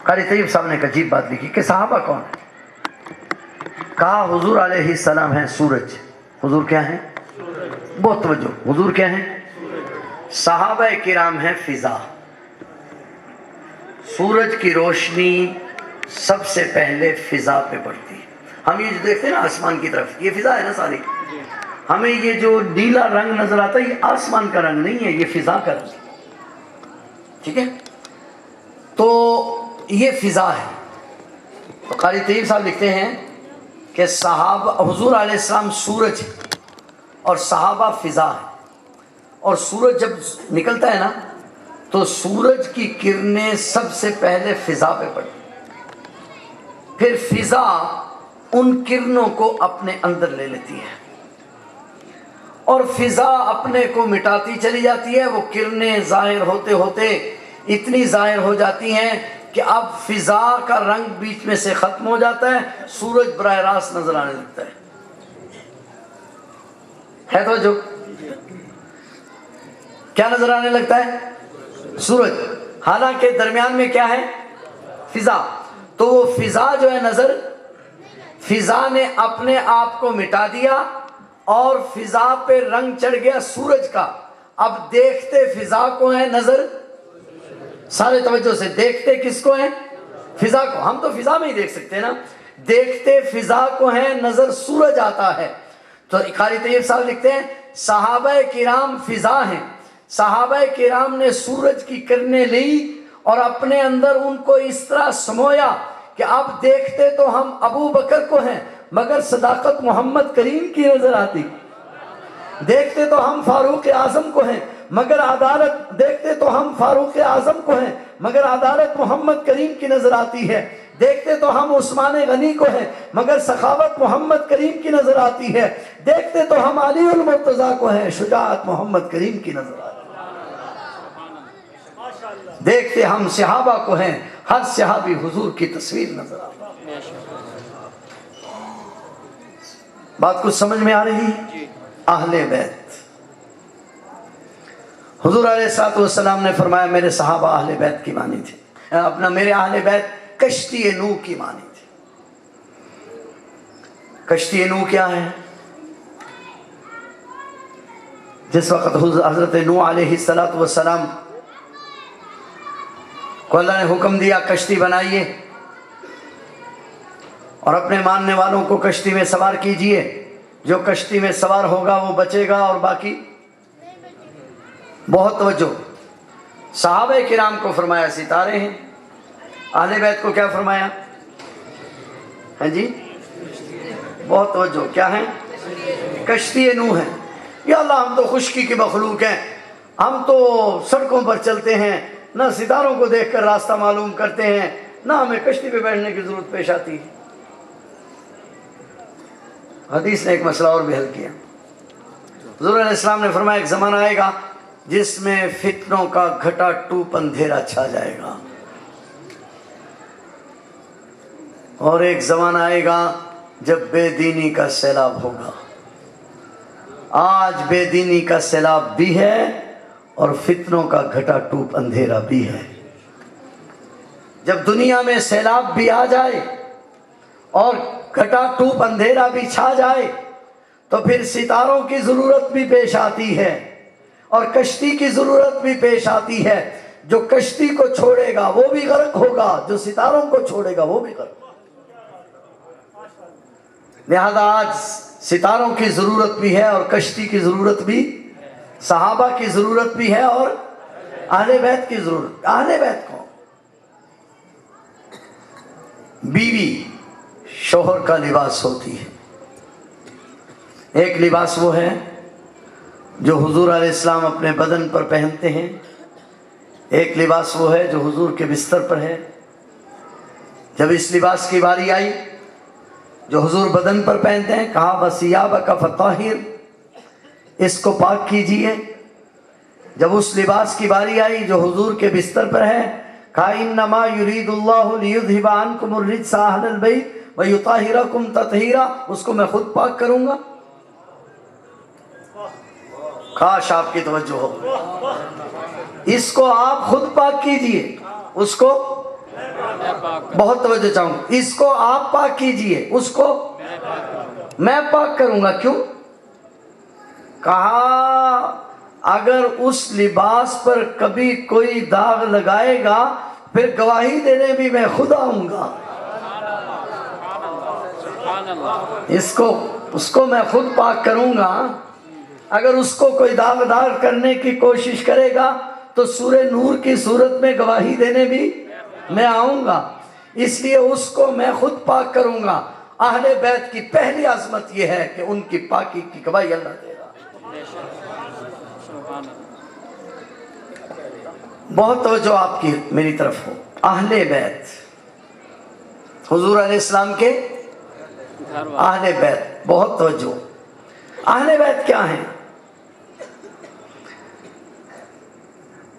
قاری طیب صاحب نے ایک عجیب بات لکھی کہ صحابہ کون ہے؟ کہا حضور علیہ السلام ہیں سورج. حضور کیا ہیں؟ بہت توجہ. حضور کیا ہیں؟ صحابہ کرام ہیں فضا. سورج کی روشنی سب سے پہلے فضا پہ پڑتی ہے. ہم یہ جو دیکھتے ہیں نا آسمان کی طرف، یہ فضا ہے نا ساری. ہمیں یہ جو نیلا رنگ نظر آتا ہے یہ آسمان کا رنگ نہیں ہے، یہ فضا کا رنگ. ٹھیک ہے؟ تو یہ فضا ہے. تو قاری طیب صاحب لکھتے ہیں کہ صحابہ حضور علیہ السلام سورج اور صحابہ فضا ہے. اور سورج جب نکلتا ہے نا تو سورج کی کرنیں سب سے پہلے فضا پہ پڑتی، پھر فضا ان کرنوں کو اپنے اندر لے لیتی ہے اور فضا اپنے کو مٹاتی چلی جاتی ہے. وہ کرنیں ظاہر ہوتے ہوتے اتنی ظاہر ہو جاتی ہیں کہ اب فضا کا رنگ بیچ میں سے ختم ہو جاتا ہے، سورج براہ راست نظر آنے لگتا ہے تو جو کیا نظر آنے لگتا ہے؟ سورج. حالانکہ درمیان میں کیا ہے؟ فضا. تو وہ فضا جو ہے نظر، فضا نے اپنے آپ کو مٹا دیا اور فضا پہ رنگ چڑھ گیا سورج کا. اب دیکھتے فضا کو ہیں نظر، سارے توجہ سے دیکھتے کس کو ہیں؟ فضا کو. ہم تو فضا میں ہی دیکھ سکتے ہیں نا. دیکھتے فضا کو ہیں نظر سورج آتا ہے. تو قاری طیب صاحب لکھتے ہیں صحابہ کرام فضا ہیں. صحابہ کرام نے سورج کی کرنیں لی اور اپنے اندر ان کو اس طرح سمویا کہ اب دیکھتے تو ہم ابو بکر کو ہیں مگر صداقت محمد کریم کی نظر آتی. دیکھتے تو ہم فاروق اعظم کو ہیں مگر عدالت، دیکھتے تو ہم فاروق اعظم کو ہیں مگر عدالت محمد کریم کی نظر آتی ہے. دیکھتے تو ہم عثمان غنی کو ہیں مگر سخاوت محمد کریم کی نظر آتی ہے. دیکھتے تو ہم علی المرتضیٰ کو ہیں، شجاعت محمد کریم کی نظر آتی ہے. دیکھتے ہم صحابہ کو ہیں، ہر صحابی حضور کی تصویر نظر آتی ہے. بات کچھ سمجھ میں آ رہی ہے؟ اہل بیت. حضور علیہ السلام نے فرمایا میرے صحابہ اہل بیت کی مانی تھی، میرے اہل بیت کشتی نوح کی مانی تھی. کشتی نوح کیا ہے؟ جس وقت حضرت نوح علیہ السلام کو اللہ نے حکم دیا کشتی بنائیے اور اپنے ماننے والوں کو کشتی میں سوار کیجئے، جو کشتی میں سوار ہوگا وہ بچے گا اور باقی. بہت توجہ. صحابہ کرام کو فرمایا ستارے ہیں، اہل بیت کو کیا فرمایا؟ ہاں جی بہت توجہ. کیا ہے؟ کشتی نوح ہے. یا اللہ ہم تو خشکی کی مخلوق ہیں، ہم تو سڑکوں پر چلتے ہیں، نہ ستاروں کو دیکھ کر راستہ معلوم کرتے ہیں، نہ ہمیں کشتی پہ بیٹھنے کی ضرورت پیش آتی. حدیث نے ایک مسئلہ اور بھی حل کیا. حضور علیہ السلام نے فرمایا ایک زمانہ آئے گا جس میں فتنوں کا گھٹا ٹوپ اندھیرا چھا جائے گا، اور ایک زمانہ آئے گا جب بے دینی کا سیلاب ہوگا. آج بے دینی کا سیلاب بھی ہے اور فتنوں کا گھٹا ٹوپ اندھیرا بھی ہے. جب دنیا میں سیلاب بھی آ جائے اور گھٹا ٹوپ اندھیرا بھی چھا جائے تو پھر ستاروں کی ضرورت بھی پیش آتی ہے اور کشتی کی ضرورت بھی پیش آتی ہے. جو کشتی کو چھوڑے گا وہ بھی غرق ہوگا، جو ستاروں کو چھوڑے گا وہ بھی غرق ہوگا. لہذا آج ستاروں کی ضرورت بھی ہے اور کشتی کی ضرورت بھی، صحابہ کی ضرورت بھی ہے اور اہل بیت کی ضرورت. اہل بیت کو بیوی شوہر کا لباس ہوتی ہے. ایک لباس وہ ہے جو حضور علیہ السلام اپنے بدن پر پہنتے ہیں، ایک لباس وہ ہے جو حضور کے بستر پر ہے. جب اس لباس کی باری آئی جو حضور بدن پر پہنتے ہیں، کہا وَثِيَابَكَ فَطَهِّرْ، اس کو پاک کیجئے. جب اس لباس کی باری آئی جو حضور کے بستر پر ہے، کہا إِنَّمَا يُرِيدُ اللَّهُ لِيُذْهِبَ عَنْكُمُ الرِّجْسَ أَهْلَ الْبَيْتِ وَيُطَهِّرَكُمْ تَطْهِيرًا، اس کو میں خود پاک کروں گا. کاش آپ کی توجہ ہو. اس کو آپ خود پاک کیجئے، اس کو بہت توجہ چاہوں گا. اس کو آپ پاک کیجئے، اس کو میں پاک کروں گا. کیوں؟ کہا اگر اس لباس پر کبھی کوئی داغ لگائے گا پھر گواہی دینے بھی میں خود آؤں گا. اس کو میں خود پاک کروں گا. اگر اس کو کوئی داغدار کرنے کی کوشش کرے گا تو سورہ نور کی صورت میں گواہی دینے بھی میں آؤں گا، اس لیے اس کو میں خود پاک کروں گا۔ اہل بیت کی پہلی عظمت یہ ہے کہ ان کی پاکی کی گواہی اللہ دے گا۔ سبحان اللہ۔ بہت توجہ آپ کی میری طرف ہو۔ اہل بیت، حضور علیہ السلام کے گھر والے اہل بیت، بہت توجہ۔ اہل بیت کیا ہیں؟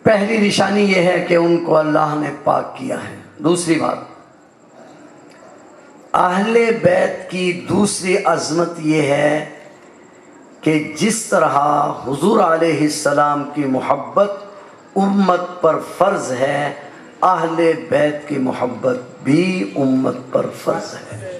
پہلی نشانی یہ ہے کہ ان کو اللہ نے پاک کیا ہے۔ دوسری بات، اہل بیت کی دوسری عظمت یہ ہے کہ جس طرح حضور علیہ السلام کی محبت امت پر فرض ہے، اہل بیت کی محبت بھی امت پر فرض ہے۔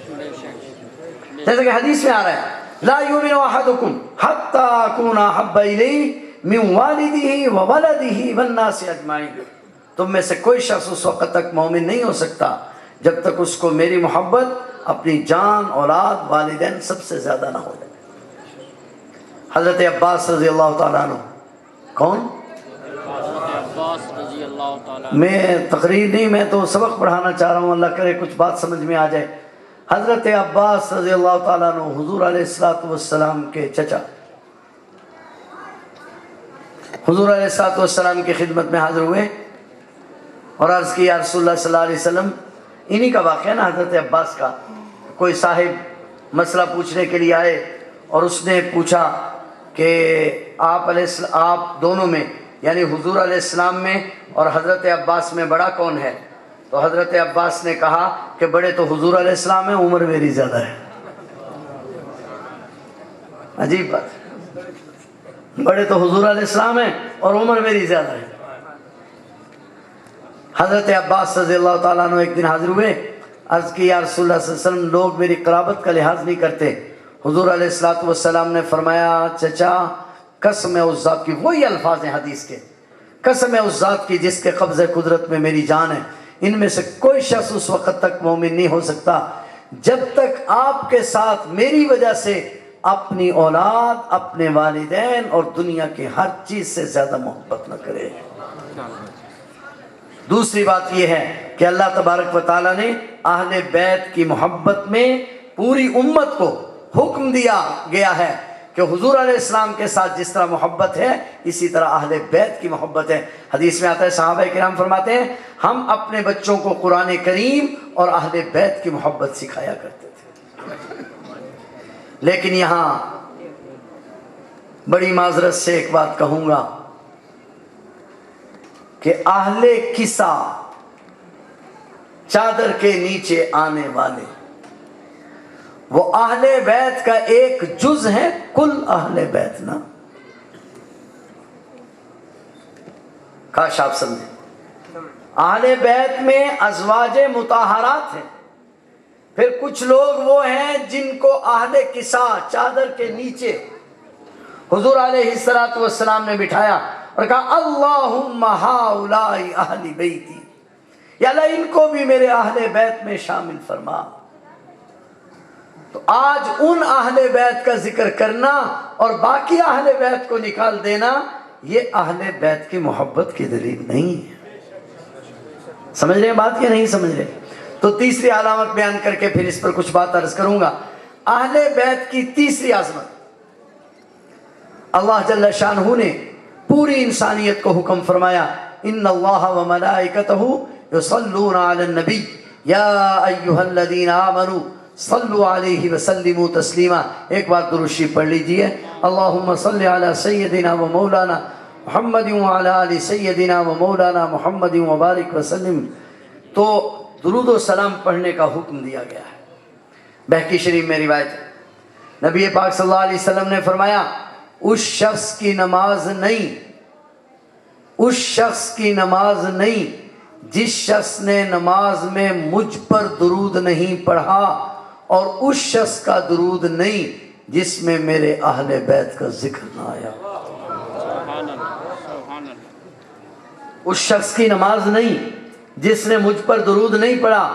جیسا کہ حدیث میں آ رہا ہے، لا یؤمن احدکم حتی اکون احب الیہ من والدہ وولدہ والناس اجمعین۔ تم میں سے کوئی شخص اس وقت تک مومن نہیں ہو سکتا جب تک اس کو میری محبت اپنی جان، اولاد، والدین سب سے زیادہ نہ ہو جائے۔ حضرت عباس رضی اللہ تعالیٰ عنہ، کون؟ عباس رضی اللہ تعالیٰ عنہ۔ میں تقریر نہیں، میں تو سبق پڑھانا چاہ رہا ہوں، اللہ کرے کچھ بات سمجھ میں آ جائے۔ حضرت عباس رضی اللہ تعالیٰ عنہ حضور علیہ السلام کے چچا، حضور علیہ السلام کی خدمت میں حاضر ہوئے اور عرض کی، یا رسول اللہ صلی اللہ علیہ وسلم، انہی کا واقعہ نا حضرت عباس کا، کوئی صاحب مسئلہ پوچھنے کے لیے آئے اور اس نے پوچھا کہ آپ دونوں میں، یعنی حضور علیہ السلام میں اور حضرت عباس میں بڑا کون ہے؟ تو حضرت عباس نے کہا کہ بڑے تو حضور علیہ السلام ہیں، عمر میری زیادہ ہے۔ عجیب بات، بڑے تو حضور علیہ السلام ہیں اور عمر میری زیادہ ہے۔ حضرت عباس رضی اللہ تعالیٰ عنہ ایک دن حاضر ہوئے، عرض کی، یا رسول اللہ صلی اللہ علیہ وسلم، لوگ میری قرابت کا لحاظ نہیں کرتے۔ حضور علیہ السلام نے فرمایا، چچا قسم ہے اس ذات کی، وہی الفاظ ہیں حدیث کے، قسم ہے اس ذات کی جس کے قبضہ قدرت میں میری جان ہے، ان میں سے کوئی شخص اس وقت تک مومن نہیں ہو سکتا جب تک آپ کے ساتھ میری وجہ سے اپنی اولاد، اپنے والدین اور دنیا کی ہر چیز سے زیادہ محبت نہ کرے۔ دوسری بات یہ ہے کہ اللہ تبارک و تعالیٰ نے اہل بیت کی محبت میں پوری امت کو حکم دیا گیا ہے کہ حضور علیہ السلام کے ساتھ جس طرح محبت ہے اسی طرح اہل بیت کی محبت ہے۔ حدیث میں آتا ہے، صحابہ کرام فرماتے ہیں، ہم اپنے بچوں کو قرآن کریم اور اہل بیت کی محبت سکھایا کرتے تھے۔ لیکن یہاں بڑی معذرت سے ایک بات کہوں گا کہ اہل کسا، چادر کے نیچے آنے والے، وہ اہل بیت کا ایک جز ہے، کل اہل بیت نا۔ کاش آپ سمجھیں، اہل بیت میں ازواج مطہرات ہیں، پھر کچھ لوگ وہ ہیں جن کو اہل کسا، چادر کے نیچے حضور علیہ السلام نے بٹھایا اور کہا، اللہم ہؤلاء اہل بیتی، یا اللہ ان کو بھی میرے اہل بیت میں شامل فرما۔ تو آج ان اہل بیت کا ذکر کرنا اور باقی اہل بیت کو نکال دینا، یہ اہل بیت کی محبت کی دلیل نہیں ہے۔ سمجھ رہے ہیں بات یا نہیں سمجھ رہے؟ تو تیسری علامت بیان کر کے پھر اس پر کچھ بات عرض کروں گا۔ اہل بیت کی تیسری عظمت، اللہ جل شانہ نے پوری انسانیت کو حکم فرمایا، ان اللہ و ملائکتہ یصلون علی النبی یا ایہا الذین آمنوا صلوا علیہ وسلموا تسلیما۔ ایک بار درود شریف پڑھ لیجئے، اللہم صلی علی سیدنا و مولانا محمد وعلی آل سیدنا و مولانا محمد وبارک وسلم۔ تو درود و سلام پڑھنے کا حکم دیا گیا ہے۔ بہقی شریف میں روایت ہے، نبی پاک صلی اللہ علیہ وسلم نے فرمایا، اس شخص کی نماز نہیں جس شخص نے نماز میں مجھ پر درود نہیں پڑھا، اور اس شخص کا درود نہیں جس میں میرے اہل بیت کا ذکر نہ آیا۔ سبحان اللہ، سبحان اللہ۔ اس شخص کی نماز نہیں جس نے مجھ پر درود نہیں پڑھا،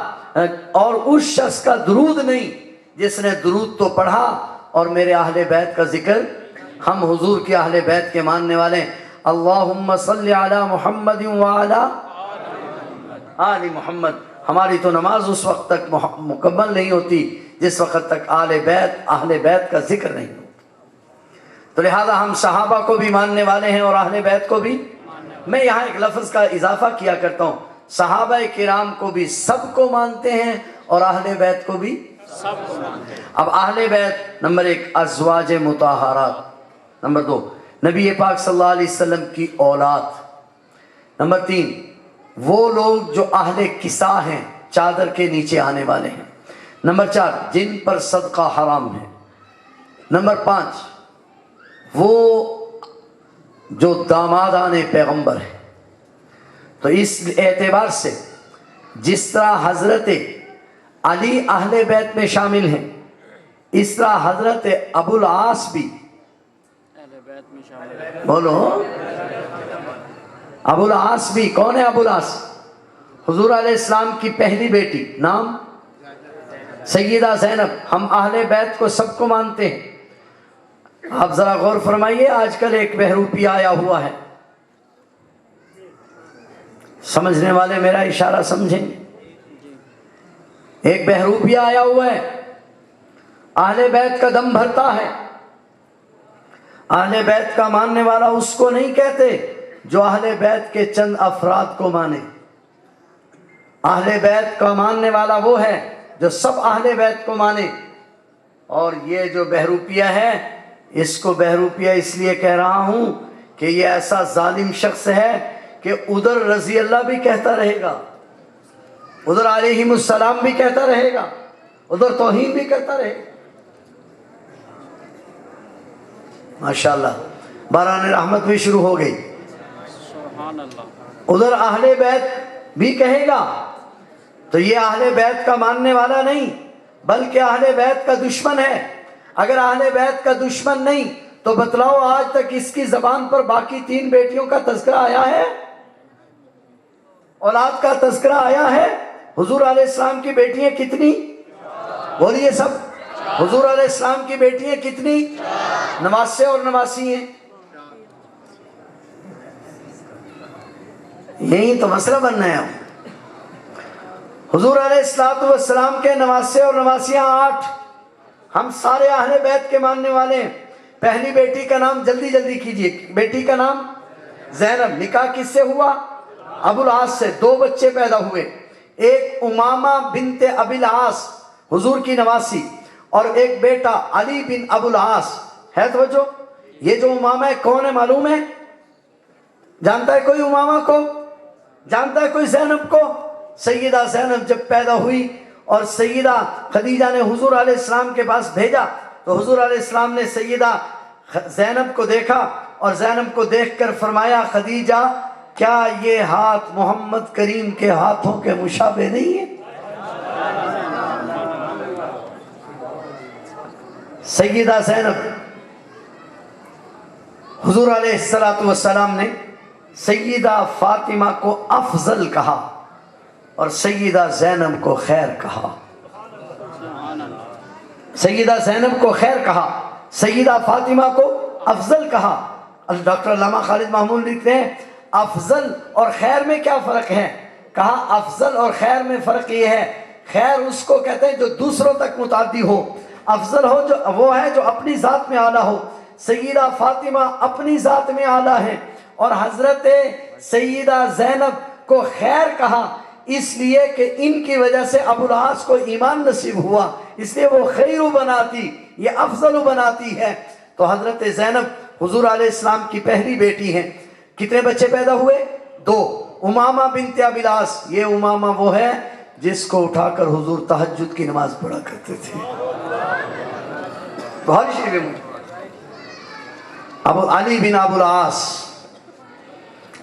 اور اس شخص کا درود نہیں جس نے درود تو پڑھا اور میرے اہل بیت کا ذکر۔ ہم حضور کے اہل بیت کے ماننے والے ہیں، اللہم صلی علی محمد وعلی آل محمد. ہماری تو نماز اس وقت تک مکمل نہیں ہوتی جس وقت تک اہل بیت کا ذکر نہیں ہو. تو لہذا ہم صحابہ کو بھی ماننے والے ہیں اور اہل بیت کو بھی. میں یہاں ایک لفظ کا اضافہ کیا کرتا ہوں، صحابہ کرام کو بھی سب کو مانتے ہیں اور اہل بیت کو بھی سب کو مانتے ہیں. اب اہل بیت نمبر 1 ازواج مطہرات، نمبر 2 نبی پاک صلی اللہ علیہ وسلم کی اولاد، نمبر 3 وہ لوگ جو اہل کسا ہیں، چادر کے نیچے آنے والے ہیں، نمبر 4 جن پر صدقہ حرام ہے، نمبر 5 وہ جو دامادان پیغمبر ہیں. تو اس اعتبار سے جس طرح حضرت علی اہل بیت میں شامل ہیں، اس طرح حضرت ابو العاص بھی. اہل بیت میں شامل ہے. بولو ابو العاص بھی. کون ہے ابو العاص؟ حضور علیہ السلام کی پہلی بیٹی، نام سیدہ زینب. ہم اہل بیت کو سب کو مانتے ہیں. آپ ذرا غور فرمائیے، آج کل ایک بہروپی آیا ہوا ہے، سمجھنے والے میرا اشارہ سمجھیں. ایک بہروپی آیا ہوا ہے، اہل بیت کا دم بھرتا ہے. اہل بیت کا ماننے والا اس کو نہیں کہتے جو اہل بیت کے چند افراد کو مانے. اہل بیت کا ماننے والا وہ ہے جو سب اہل بیت کو مانے. اور یہ جو بہروپیہ ہے، اس کو بہروپیہ اس لیے کہہ رہا ہوں کہ یہ ایسا ظالم شخص ہے کہ ادھر رضی اللہ بھی کہتا رہے گا، ادھر علیہم السلام بھی کہتا رہے گا، ادھر توہین بھی کرتا رہے گا. ماشاءاللہ باران رحمت بھی شروع ہو گئی. سبحان اللہ. ادھر اہل بیت بھی کہے گا. تو یہ اہل بیت کا ماننے والا نہیں بلکہ اہل بیت کا دشمن ہے. اگر اہل بیت کا دشمن نہیں تو بتلاؤ آج تک اس کی زبان پر باقی 3 بیٹیوں کا تذکرہ آیا ہے؟ اولاد کا تذکرہ آیا ہے؟ حضور علیہ السلام کی بیٹیاں کتنی؟ بولیے سب. حضور علیہ السلام کی بیٹیاں کتنی؟ نواسے اور نواسی ہیں. یہی تو مسئلہ بننا ہے. حضور علیہ السلام کے نواسے اور نواسیاں 8. ہم سارے اہل بیت کے ماننے والے ہیں. پہلی بیٹی کا نام جلدی جلدی کیجئے. بیٹی کا نام زینب. نکاح کس سے ہوا؟ ابو العاص سے. 2 بچے پیدا ہوئے. ایک امامہ بنت ابی العاص حضور کی نواسی، اور ایک بیٹا علی بن ابو العاص. ہے توجہ؟ یہ جو امامہ ہے کون ہے معلوم ہے؟ جانتا ہے کوئی امامہ کو؟ جانتا ہے کوئی زینب کو؟ سیدہ زینب جب پیدا ہوئی اور سیدہ خدیجہ نے حضور علیہ السلام کے پاس بھیجا تو حضور علیہ السلام نے سیدہ زینب کو دیکھا اور زینب کو دیکھ کر فرمایا، خدیجہ کیا یہ ہاتھ محمد کریم کے ہاتھوں کے مشابہ نہیں ہے؟ سیدہ زینب. حضور علیہ السلام نے سیدہ فاطمہ کو افضل کہا اور سیدہ زینب کو خیر کہا. سیدہ زینب کو خیر کہا، سیدہ فاطمہ کو افضل کہا. ڈاکٹر علامہ خالد محمود لکھتے ہیں افضل اور خیر میں کیا فرق ہے؟ کہا افضل اور خیر میں فرق یہ ہے، خیر اس کو کہتے ہیں جو دوسروں تک متعدی ہو، افضل ہو جو وہ ہے جو اپنی ذات میں اعلیٰ ہو. سیدہ فاطمہ اپنی ذات میں اعلیٰ ہے اور حضرت سیدہ زینب کو خیر کہا اس لیے کہ ان کی وجہ سے ابو العاص کو ایمان نصیب ہوا، اس لیے وہ خیر بناتی، یہ افضل بناتی ہے. تو حضرت زینب حضور علیہ السلام کی پہلی بیٹی ہیں. کتنے بچے پیدا ہوئے؟ 2. امامہ بنت ابی العاص. یہ امامہ وہ ہے جس کو اٹھا کر حضور تہجد کی نماز پڑھا کرتے تھے. بخاری شریف میں. ابو علی بن ابو العاص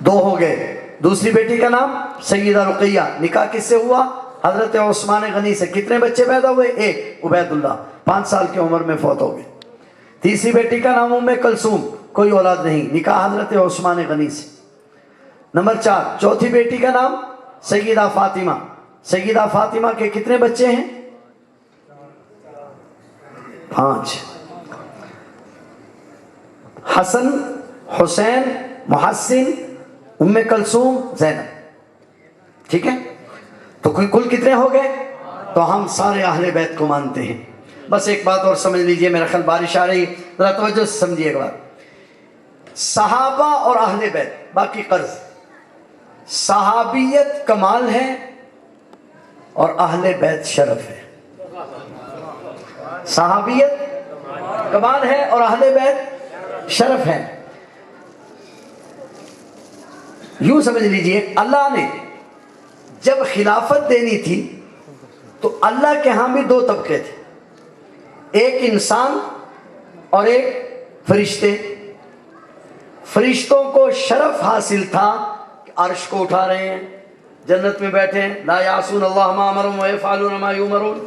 2 ہو گئے. دوسری بیٹی کا نام سیدہ رقیہ. نکاح کس سے ہوا؟ حضرت عثمان غنی سے. کتنے بچے پیدا ہوئے؟ 1. عبید اللہ 5 سال کی عمر میں فوت ہو گئے. تیسری بیٹی کا نام ام کلثوم. کوئی اولاد نہیں. نکاح حضرت عثمان غنی سے. نمبر 4. چوتھی بیٹی کا نام سیدہ فاطمہ. سیدہ فاطمہ کے کتنے بچے ہیں؟ 5. حسن، حسین، محسن، ام کلثوم، زینب، ٹھیک ہے؟ تو کل کتنے ہو گئے؟ تو ہم سارے اہل بیت کو مانتے ہیں۔ بس ایک بات اور سمجھ لیجئے، میرا خیال بارش آ رہی، ذرا توجہ سے سمجھیے ایک بات، صحابہ اور اہل بیت باقی قرض، صحابیت کمال ہے اور اہل بیت شرف ہے۔ صحابیت کمال ہے اور اہل بیت شرف ہے۔ یوں سمجھ لیجئے، اللہ نے جب خلافت دینی تھی تو اللہ کے ہاں بھی دو طبقے تھے، ایک انسان اور ایک فرشتے۔ فرشتوں کو شرف حاصل تھا کہ عرش کو اٹھا رہے ہیں، جنت میں بیٹھے ہیں، لا یعصون اللہ ما امرهم ویفعلون ما یؤمرون،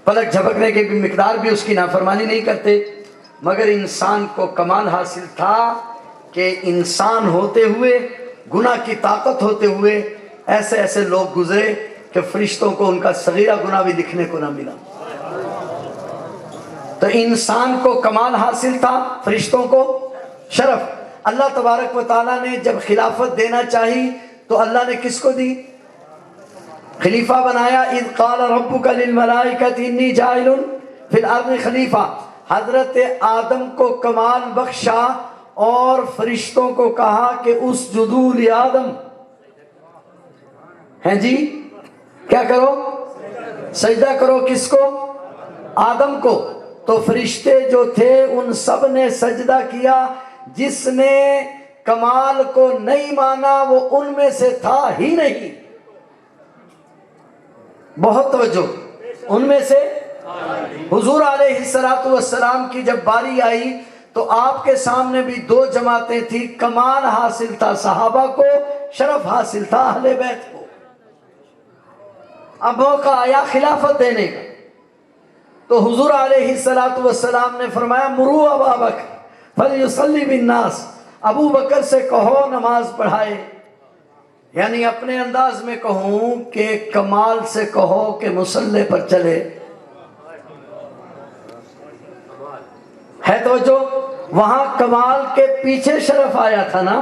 پلک جھپکنے کی بھی مقدار بھی اس کی نافرمانی نہیں کرتے۔ مگر انسان کو کمال حاصل تھا کہ انسان ہوتے ہوئے، گناہ کی طاقت ہوتے ہوئے ایسے ایسے لوگ گزرے کہ فرشتوں کو ان کا صغیرہ گناہ بھی لکھنے کو نہ ملا۔ تو انسان کو کمال حاصل تھا، فرشتوں کو شرف۔ اللہ تبارک و تعالیٰ نے جب خلافت دینا چاہی تو اللہ نے کس کو دی؟ خلیفہ بنایا۔ اذ قال ربک للملائکۃ انی جاعل فی الارض خلیفہ، حضرت آدم کو کمال بخشا اور فرشتوں کو کہا کہ اسجدوا لآدم، ہیں جی کیا کرو؟ سجدہ کرو، کس کو؟ آدم کو۔ تو فرشتے جو تھے ان سب نے سجدہ کیا، جس نے کمال کو نہیں مانا وہ ان میں سے تھا ہی نہیں۔ بہت توجہ، ان میں سے حضور علیہ السلام کی جب باری آئی تو آپ کے سامنے بھی دو جماعتیں تھیں، کمال حاصل تھا صحابہ کو، شرف حاصل تھا اہل بیت کو۔ اب موقع آیا خلافت دینے کا، تو حضور علیہ السلام نے فرمایا مرو ابا بکر فلیصلی بالناس، ابو بکر سے کہو نماز پڑھائے۔ یعنی اپنے انداز میں کہوں کہ کمال سے کہو کہ مصلی پر چلے۔ ہے توجہ؟ وہاں کمال کے پیچھے شرف آیا تھا نا،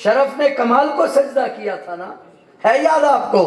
شرف نے کمال کو سجدہ کیا تھا نا، ہے یاد آپ کو؟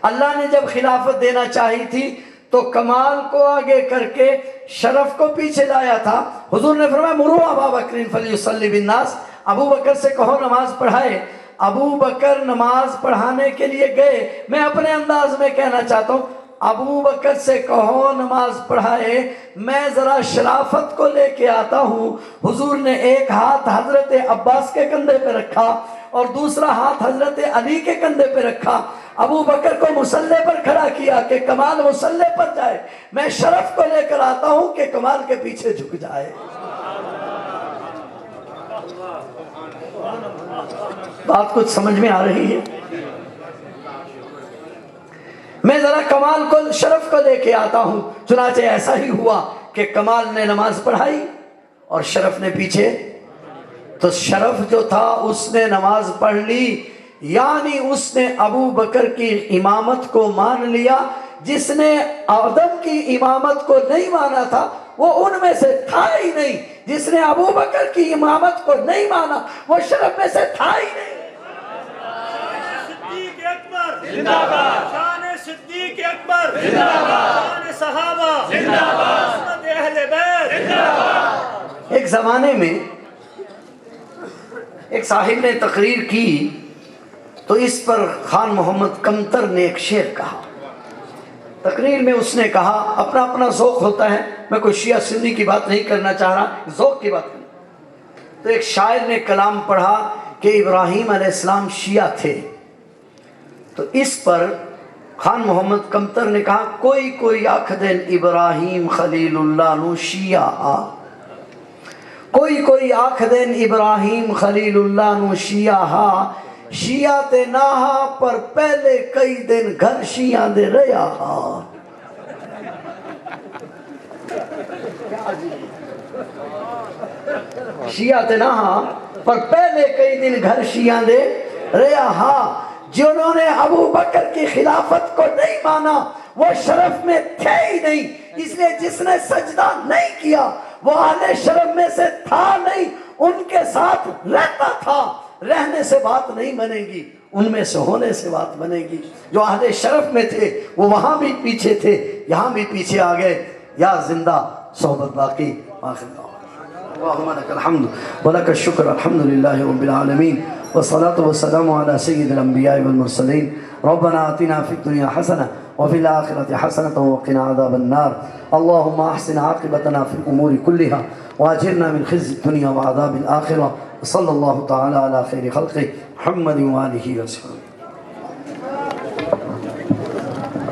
اللہ نے جب خلافت دینا چاہی تھی تو کمال کو آگے کر کے شرف کو پیچھے لایا تھا۔ حضور نے فرمایا مرو ابا بکر فلیصلی بالناس، ابو بکر سے کہو نماز پڑھائے۔ ابو بکر نماز پڑھانے کے لیے گئے۔ میں اپنے انداز میں کہنا چاہتا ہوں، ابو بکر سے کہو نماز پڑھائے، میں ذرا شرافت کو لے کے آتا ہوں۔ حضور نے ایک ہاتھ حضرت عباس کے کندھے پہ رکھا اور دوسرا ہاتھ حضرت علی کے کندھے پہ رکھا، ابو بکر کو مصلی پر کھڑا کیا کہ کمال مصلی پر جائے، میں شرف کو لے کر آتا ہوں کہ کمال کے پیچھے جھک جائے۔ بات کچھ سمجھ میں آ رہی ہے؟ میں ذرا کمال کو، شرف کو لے کے آتا ہوں۔ چنانچہ ایسا ہی ہوا کہ کمال نے نماز پڑھائی اور شرف نے پیچھے۔ تو شرف جو تھا اس نے نماز پڑھ لی، یعنی اس نے ابو بکر کی امامت کو مان لیا۔ جس نے آدم کی امامت کو نہیں مانا تھا وہ ان میں سے تھا ہی نہیں، جس نے ابو بکر کی امامت کو نہیں مانا وہ شرف میں سے تھا ہی نہیں۔ صدیق اکبر زندہ باد، شان صدیق اکبر زندہ باد، شان صحابہ زندہ باد، عصمت اہل بیت زندہ باد۔ ایک زمانے میں ایک صاحب نے تقریر کی تو اس پر خان محمد کمتر نے ایک شعر کہا۔ تقریر میں اس نے کہا، اپنا اپنا ذوق ہوتا ہے، میں کوئی شیعہ سنی کی بات نہیں کرنا چاہ رہا، ذوق کی بات کرنا۔ تو ایک شاعر نے کلام پڑھا کہ ابراہیم علیہ السلام شیعہ تھے، تو اس پر خان محمد کمتر نے کہا کوئی کوئی آکھ دین ابراہیم خلیل اللہ نو شیعہ آ، کوئی کوئی آکھ دین ابراہیم خلیل اللہ نو شیعہ ہا، شیعہ تے ناہا پر پہلے کئی دن گھر شیعہ دے ریا ہا۔ شیعہ تے ناہا پر پہلے کئی دن گھر شیعہ دے ریا ہا۔ جنہوں نے ابو بکر کی خلافت کو نہیں مانا وہ شرف میں تھے ہی نہیں، اس لیے جس نے سجدہ نہیں کیا وہ اہل شرف میں سے تھا نہیں، ان کے ساتھ رہتا تھا۔ رہنے سے بات نہیں بنے گی، ان میں سے ہونے سے بات بنے گی۔ جو اہل شرف میں تھے وہ وہاں بھی پیچھے تھے، یہاں بھی پیچھے آ گئے۔ یا زندہ صحبت باقی۔ آخر اللہم لک الحمد ولک الشکر، الحمدللہ رب العالمین، والصلاة والسلام على سید الانبیاء والمرسلین۔ ربنا آتنا فی الدنیا حسنہ وفی الآخرة حسنة وقنا عذاب النار۔ اللہم احسن عاقبتنا فی الامور کلہا واجرنا من خزي الدنيا وعذاب الآخرة، صلی اللہ تعالی علی خیر خلقہ محمد وآلہ وسلم۔